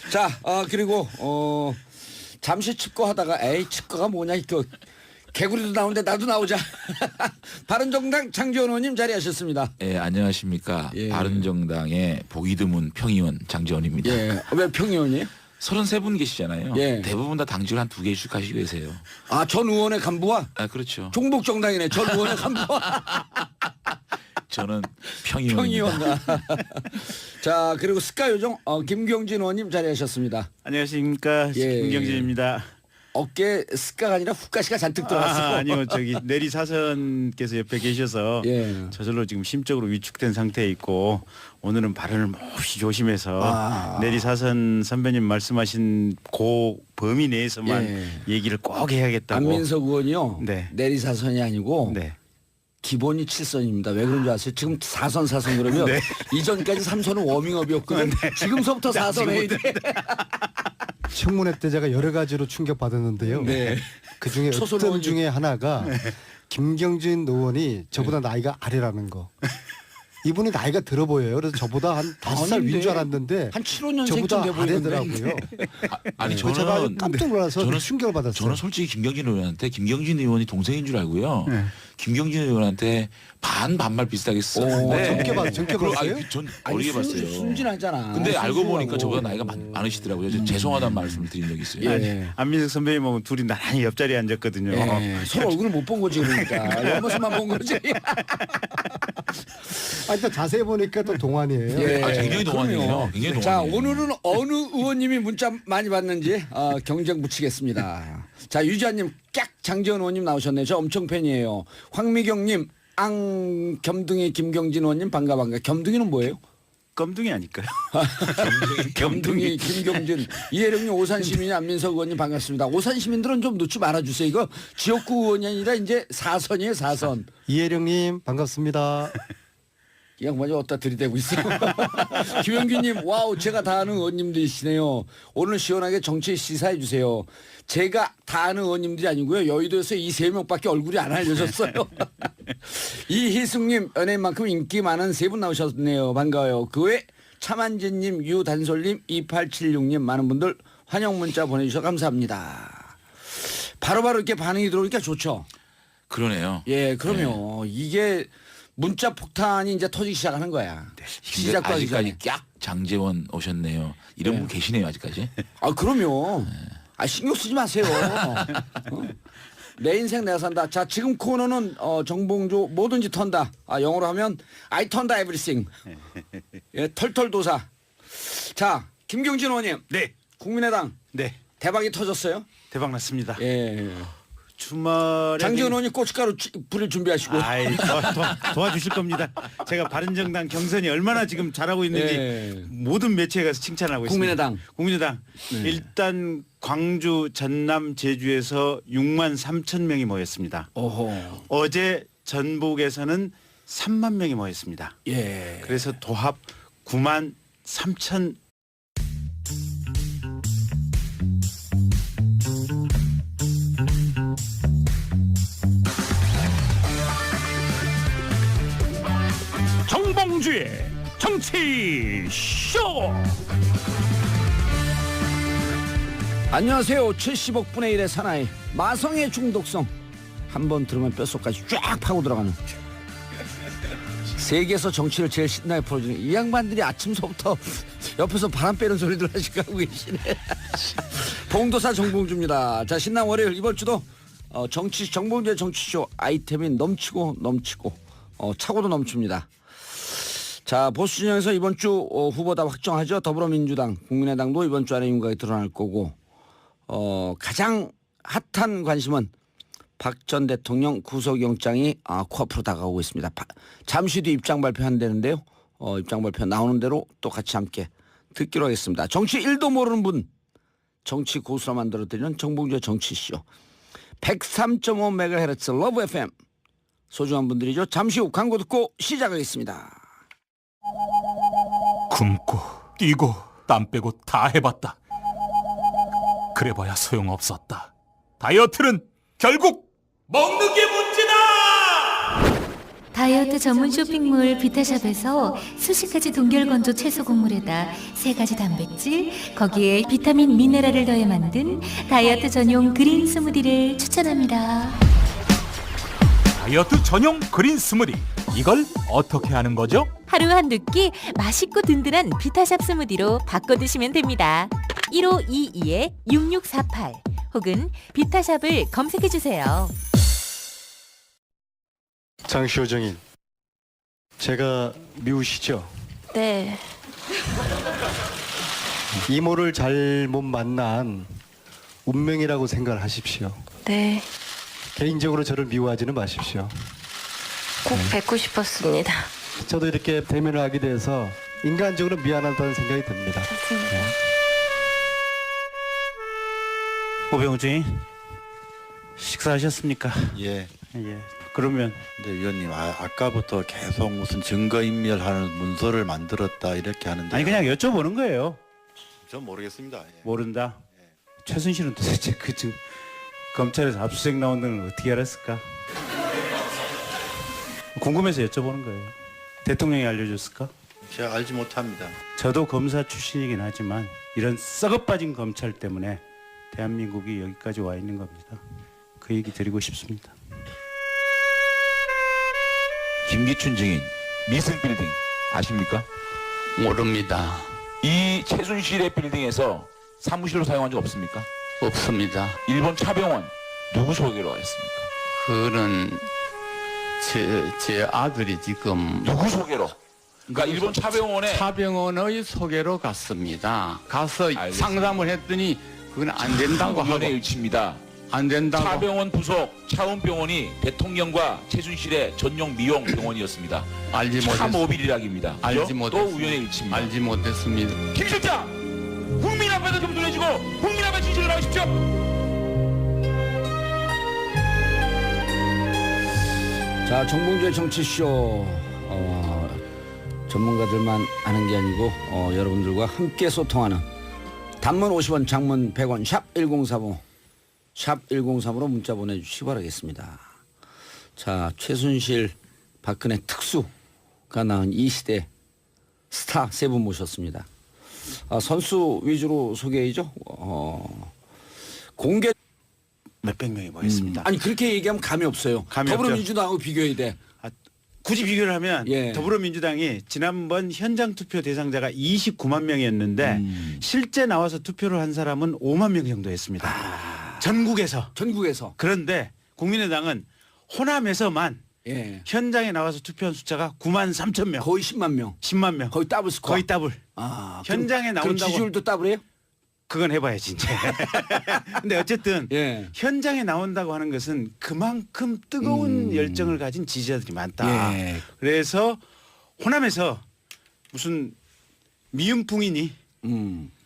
자, 그리고 잠시 칩거하다가 에이 칩거가 뭐냐 이거 개구리도 나오는데 나도 나오자. 바른정당 장지원 의원님 자리하셨습니다. 예, 안녕하십니까. 예. 바른정당의 보기 드문 평의원 장지원입니다. 예, 왜 평의원이에요? 33분 계시잖아요. 예. 대부분 다 당직을 한 2개씩 하시고 계세요. 아, 전 의원의 간부와 아, 그렇죠. 종북정당이네. 전 의원의 간부와 저는 평의원입니다. 평의원. 자, 그리고 스카요정 김경진 의원님 자리하셨습니다. 안녕하십니까. 예. 김경진입니다. 어깨 스카가 아니라 후가시가 잔뜩 들어갔어. 아니요. 저기 내리사선께서 옆에 계셔서 예. 저절로 지금 심적으로 위축된 상태에 있고 오늘은 발언을 몹시 조심해서 내리사선 선배님 말씀하신 그 범위 내에서만 예. 얘기를 꼭 해야겠다고. 안민석 의원이요. 네. 내리사선이 아니고 네. 기본이 7선입니다. 왜 그런 줄 아세요? 지금 4선 그러면 네. 이전까지 3선은 워밍업이었거든. 지금서부터 4선 해야 돼. 청문회 때 제가 여러 가지로 충격받았는데요. 네. 그 중에 초선 어떤 의원님. 중에 하나가 김경진 의원이 저보다 나이가 아래라는 거. 이분이 나이가 들어 보여요. 그래서 저보다 한 5살 위인 줄 알았는데 한 7, 5년생쯤 저보다 돼 보이는데. 아래더라고요. 아니 그래서 제가 아주 깜짝 놀라서 충격을 받았어요. 저는 솔직히 김경진 의원한테 김경진 의원이 동생인 줄 알고요. 김경진 의원한테 반말 비슷하게 썼는데 젊게 봤어요? 전 아니, 어리게 봤어요. 순진하잖아. 근데 알고 보니까 순수하고. 저보다 나이가 많으시더라고요. 저 죄송하다는 말씀을 드린 적이 있어요. 예. 안민석 선배님하고 둘이 나란히 옆자리에 앉았거든요. 예. 서로 얼굴을 못 본 거지 그러니까. 옆모습만 본 거지. 아니, 또 자세히 보니까 또 동안이에요. 예. 아, 굉장히 동안이에요. 그럼요. 굉장히 자, 동안이에요. 오늘은 어느 의원님이 문자 많이 받는지 경쟁 붙이겠습니다. 자, 유지아님, 깍 장재원 의원님 나오셨네요. 저 엄청 팬이에요. 황미경님, 겸둥이 김경진 의원님 반가. 겸둥이는 뭐예요? 껌둥이 아닐까요? 겸둥이 김경진, 이혜령님, 오산 시민이 안민석 의원님 반갑습니다. 오산 시민들은 좀 놓지 말아주세요. 이거 지역구 의원이 아니라 이제 4선이에요, 4선. 이혜령님 반갑습니다. 이 양반이 어디다 들이대고 있어. 김영규님, 와우, 제가 다 아는 의원님들이시네요. 오늘 시원하게 정치 시사해 주세요. 제가 다 아는 의원님들이 아니고요. 여의도에서 이 3명밖에 얼굴이 안 알려졌어요. 이희숙님, 연예인만큼 인기 많은 3분 나오셨네요. 반가워요. 그 외 차만진님, 유단솔님, 2876님 많은 분들 환영 문자 보내주셔서 감사합니다. 바로바로 이렇게 반응이 들어오니까 좋죠. 그러네요. 예, 그럼요. 이게 문자 폭탄이 이제 터지기 시작하는 거야. 시작도 하기 전에. 아직까지 깍 장재원 오셨네요. 이런 분 계시네요 아직까지. 아, 그럼요. 아, 신경 쓰지 마세요. 어? 내 인생 내가 산다. 자, 지금 코너는 정봉주 뭐든지 턴다. 아, 영어로 하면 I turned everything. 예, 털털도사. 자, 김경진 의원님. 네. 국민의당. 네. 대박이 터졌어요. 대박 났습니다. 예. 주말에 장재원 의원이 고춧가루 뿌릴 준비하시고. 아이, 도와주실 겁니다. 제가 바른정당 경선이 얼마나 지금 잘하고 있는지 예. 모든 매체에 가서 칭찬하고 국민의당. 있습니다. 국민의당. 일단 광주, 전남, 제주에서 6만 3천 명이 모였습니다. 오호. 어제 전북에서는 3만 명이 모였습니다. 예. 그래서 도합 9만 3천. 정봉주의 정치 쇼. 안녕하세요. 70억 분의 1의 사나이 마성의 중독성. 한번 들으면 뼛속까지 쫙 파고 들어가는 세계에서 정치를 제일 신나게 풀어주는 이 양반들이 아침서부터 옆에서 바람 빼는 소리들 하시고 계시네. 봉도사 정봉주입니다. 자, 신난 월요일 이번 주도 정봉주의 정치쇼 아이템이 넘치고 차고도 넘칩니다. 자, 보수 진영에서 이번 주 후보 다 확정하죠. 더불어민주당, 국민의당도 이번 주 안에 윤곽이 드러날 거고 가장 핫한 관심은 박 전 대통령 구속영장이 코앞으로 다가오고 있습니다. 잠시 뒤 입장 발표한다는데요. 입장 발표 나오는 대로 또 같이 함께 듣기로 하겠습니다. 정치 1도 모르는 분, 정치 고수라 만들어드리는 정봉주의 정치쇼 103.5MHz 러브 FM 소중한 분들이죠. 잠시 후 광고 듣고 시작하겠습니다. 굶고 뛰고 땀 빼고 다 해봤다. 그래봐야 소용없었다. 다이어트는 결국 먹는 게 문제다. 다이어트 전문 쇼핑몰 비타샵에서 수식가지 동결건조 채소 곡물에다 3가지 단백질, 거기에 비타민 미네랄을 더해 만든 다이어트 전용 그린 스무디를 추천합니다. 다이어트 전용 그린 스무디. 이걸 어떻게 하는 거죠? 하루 한두 끼 맛있고 든든한 비타샵 스무디로 바꿔 드시면 됩니다. 1522-6648 혹은 비타샵을 검색해 주세요. 장시호정인, 제가 미우시죠? 네. 이모를 잘못 만난 운명이라고 생각을 하십시오. 네. 개인적으로 저를 미워하지는 마십시오. 꼭 뵙고 싶었습니다. 저도 이렇게 대면을 하게 돼서 인간적으로 미안하다는 생각이 듭니다. 오병우 주인 식사하셨습니까? 예. 예. 그러면 근데 위원님 아까부터 계속 무슨 증거인멸하는 문서를 만들었다 이렇게 하는데 아니 그냥 여쭤보는 거예요. 전 모르겠습니다. 예. 모른다. 최순실은 도대체 검찰에서 압수수색 나온다는 걸 어떻게 알았을까? 궁금해서 여쭤보는 거예요. 대통령이 알려줬을까? 제가 알지 못합니다. 저도 검사 출신이긴 하지만 이런 썩어빠진 검찰 때문에 대한민국이 여기까지 와 있는 겁니다. 그 얘기 드리고 싶습니다. 김기춘 증인 미슨 빌딩 아십니까? 모릅니다. 이 최순실의 빌딩에서 사무실로 사용한 적 없습니까? 없습니다. 일본 차병원 누구 소개로 했습니까? 그거는 제 아들이 지금 누구 소개로? 그러니까 일본 차병원에 차병원의 소개로 갔습니다. 가서 알겠습니다. 상담을 했더니 그건 안 된다고 하고 우연의 일치입니다. 안 된다고. 차병원 부속 차원병원이 대통령과 최순실의 전용 미용 병원이었습니다. 알지 못했. 차모빌이락입니다. 알지 또 못했. 우연의 일치입니다. 알지 못했습니다. 김 실장! 국민 앞에서 좀 눈해주고 국민 앞에 진실을 나오십시오. 자, 정봉주의 정치쇼. 전문가들만 아는 게 아니고 여러분들과 함께 소통하는 단문 50원, 장문 100원, 샵 1035, 샵 1035로 문자 보내주시기 바라겠습니다. 자, 최순실, 박근혜 특수가 낳은 이 시대 스타 세 분 모셨습니다. 선수 위주로 소개이죠. 공개 몇백 명이 모였습니다. 아니 그렇게 얘기하면 감이 없어요. 감이 더불어민주당하고 비교해야 돼. 굳이 비교를 하면 예. 더불어민주당이 지난번 현장 투표 대상자가 29만 명이었는데 실제 나와서 투표를 한 사람은 5만 명 정도 했습니다. 전국에서. 그런데 국민의당은 호남에서만 예. 현장에 나와서 투표한 숫자가 9만 3천 명. 거의 10만 명. 10만 명. 거의 더블 스코어. 거의 더블. 현장에 그럼 나온다고. 지지율도 더블이에요? 그건 해봐야지 이제. 근데 어쨌든 예. 현장에 나온다고 하는 것은 그만큼 뜨거운 열정을 가진 지지자들이 많다. 예. 그래서 호남에서 무슨 미음풍이니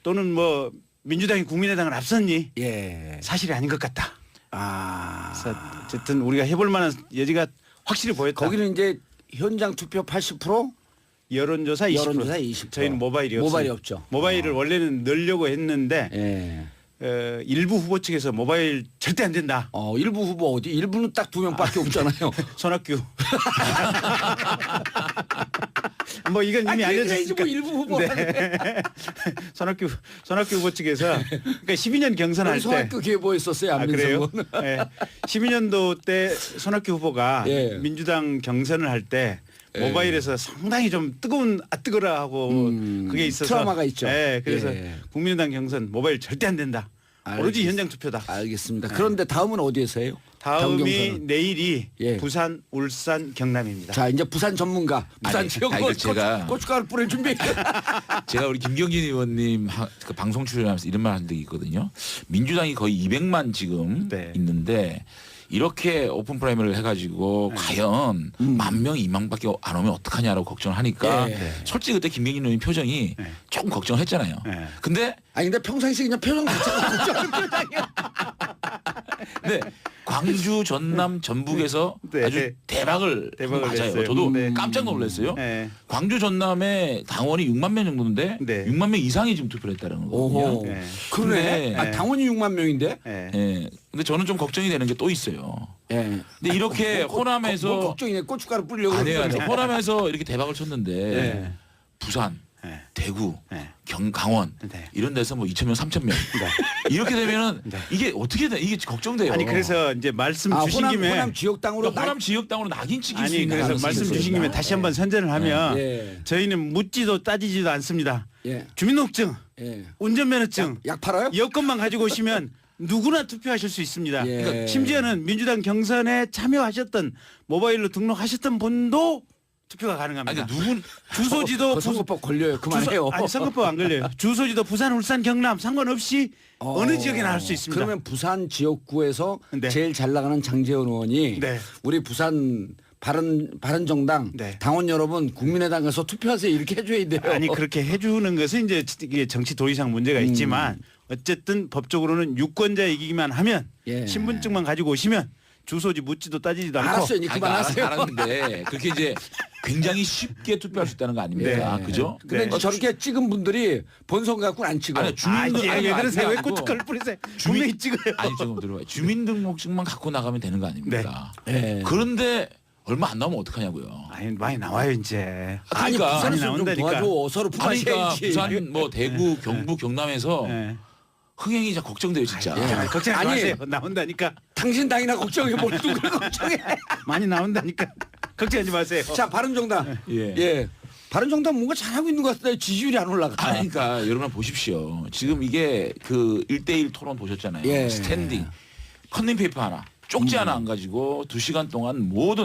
또는 뭐 민주당이 국민의당을 앞섰니 예. 사실이 아닌 것 같다. 그래서 어쨌든 우리가 해볼 만한 여지가 확실히 보였다. 거기는 이제 현장 투표 80%? 여론조사 20%. 여론조사 20%. 저희는 모바일이 모바일이 없어요. 없죠. 모바일을 원래는 넣으려고 했는데 예. 일부 후보 측에서 모바일 절대 안 된다. 일부 후보 어디? 일부는 딱 2명밖에 없잖아요. 손학규. 뭐 이건 이미 알려졌으니까. 뭐 일부 후보. 네. 손학규 후보 측에서 그러니까 12년 경선할 때. 손학규 계보했었어요. 그래요? 안민석은. 네. 12년도 때 손학규 후보가 예. 민주당 경선을 할 때 모바일에서 상당히 좀 뜨거라 하고 그게 있어서 트라우마가 있죠. 네, 그래서 예. 국민의당 경선 모바일 절대 안 된다. 오로지 현장 투표다. 알겠습니다. 그런데 다음은 어디에서 해요? 다음 다음이 경선은? 내일이 예. 부산, 울산, 경남입니다. 자, 이제 부산 전문가. 부산 지역 제가 고춧가루 뿌릴 준비. 제가 우리 김경진 의원님 그 방송 출연하면서 이런 말 한 적이 있거든요. 민주당이 거의 200만 지금 네. 있는데 이렇게 오픈 프라이머리를 해가지고 과연 10,000명, 20,000밖에 안 오면 어떡하냐라고 걱정을 하니까 솔직히 그때 김경진 의원님 표정이 조금 걱정했잖아요. 근데 아니 근데 평상시 그냥 표정 자체가 걱정하는 표정이야. 네, 광주, 전남, 전북에서 아주 대박을 맞아요. 냈어요. 저도 네. 깜짝 놀랐어요. 네. 광주, 전남에 당원이 6만 명 정도인데 네. 6만 명 이상이 지금 투표를 했다는 거거든요. 오호. 네. 그러네. 네. 당원이 6만 명인데. 네. 예. 근데 저는 좀 걱정이 되는 게 또 있어요. 예. 근데 이렇게 호남에서 뭘 걱정이네. 고춧가루 뿌리려고. 아니에요. 그러는데. 호남에서 이렇게 대박을 쳤는데 네. 부산, 네. 대구, 네. 강원 네. 이런 데서 뭐 2,000명, 3,000명 이렇게 되면은 이게 어떻게 돼? 이게 걱정돼요. 아니 그래서 이제 말씀 주신 김에 호남 지역당으로 호남 지역당으로 낙인 찍힐 수 아니 있는 그래서 가능성이 말씀 있어요. 주신 김에 다시 한번 선전을 하면 예. 저희는 묻지도 따지지도 않습니다. 예. 주민등록증, 예. 운전면허증, 약 팔아요? 여권만 가지고 오시면 누구나 투표하실 수 있습니다. 예. 그러니까 심지어는 민주당 경선에 참여하셨던 모바일로 등록하셨던 분도 투표가 가능합니다. 아니 누군 주소지도 선거법 걸려요. 그만해요. 아니 선거법 안 걸려요. 주소지도 부산, 울산, 경남 상관없이 어느 지역에나 할 수 있습니다. 그러면 부산 지역구에서 네. 제일 잘 나가는 장재원 의원이 네. 우리 부산 바른정당 네. 당원 여러분 국민의당 가서 투표하세요 이렇게 해줘야 돼요. 아니 그렇게 해주는 것은 이제 이게 정치 도의상 문제가 있지만 어쨌든 법적으로는 유권자이기만 하면 예. 신분증만 가지고 오시면 주소지 묻지도 따지지도 않고. 알았어요. 이제 그만하세요. 알았는데 그렇게 이제 굉장히 쉽게 투표할 수 있다는 거 아닙니까? 네. 그죠? 근데 이제 저렇게 찍은 분들이 본선 갖고는 안 찍어. 아니 주민등 왜 아니, 그러세요? 왜 아니고 고춧가루 뿌리세요? 주민- 분명히 찍어요. 아니 조금 들어봐요. 주민등록증만 갖고 나가면 되는 거 아닙니까? 네. 그런데 얼마 안 나오면 어떡하냐고요. 아니 많이 나와요 이제. 아니 그러니까 부산에서 좀 나온다니까. 도와줘. 서로 그러니까 부과해야지. 부산 뭐 대구 경북 경남에서 네. 흥행이 진짜 걱정돼요 진짜. 아, 걱정하지 아니. 마세요. 나온다니까. 당신 당이나 걱정해. 뭘 누굴 걱정해. 많이 나온다니까. 걱정하지 마세요. 자 바른정당. 예. 예. 바른정당 뭔가 잘하고 있는 것 같은데 지지율이 안 올라가. 아니, 그러니까 여러분 보십시오. 지금 이게 그 1대1 토론 보셨잖아요. 예. 스탠딩. 컨닝페이퍼 하나, 쪽지 하나 안 가지고 2시간 동안 모든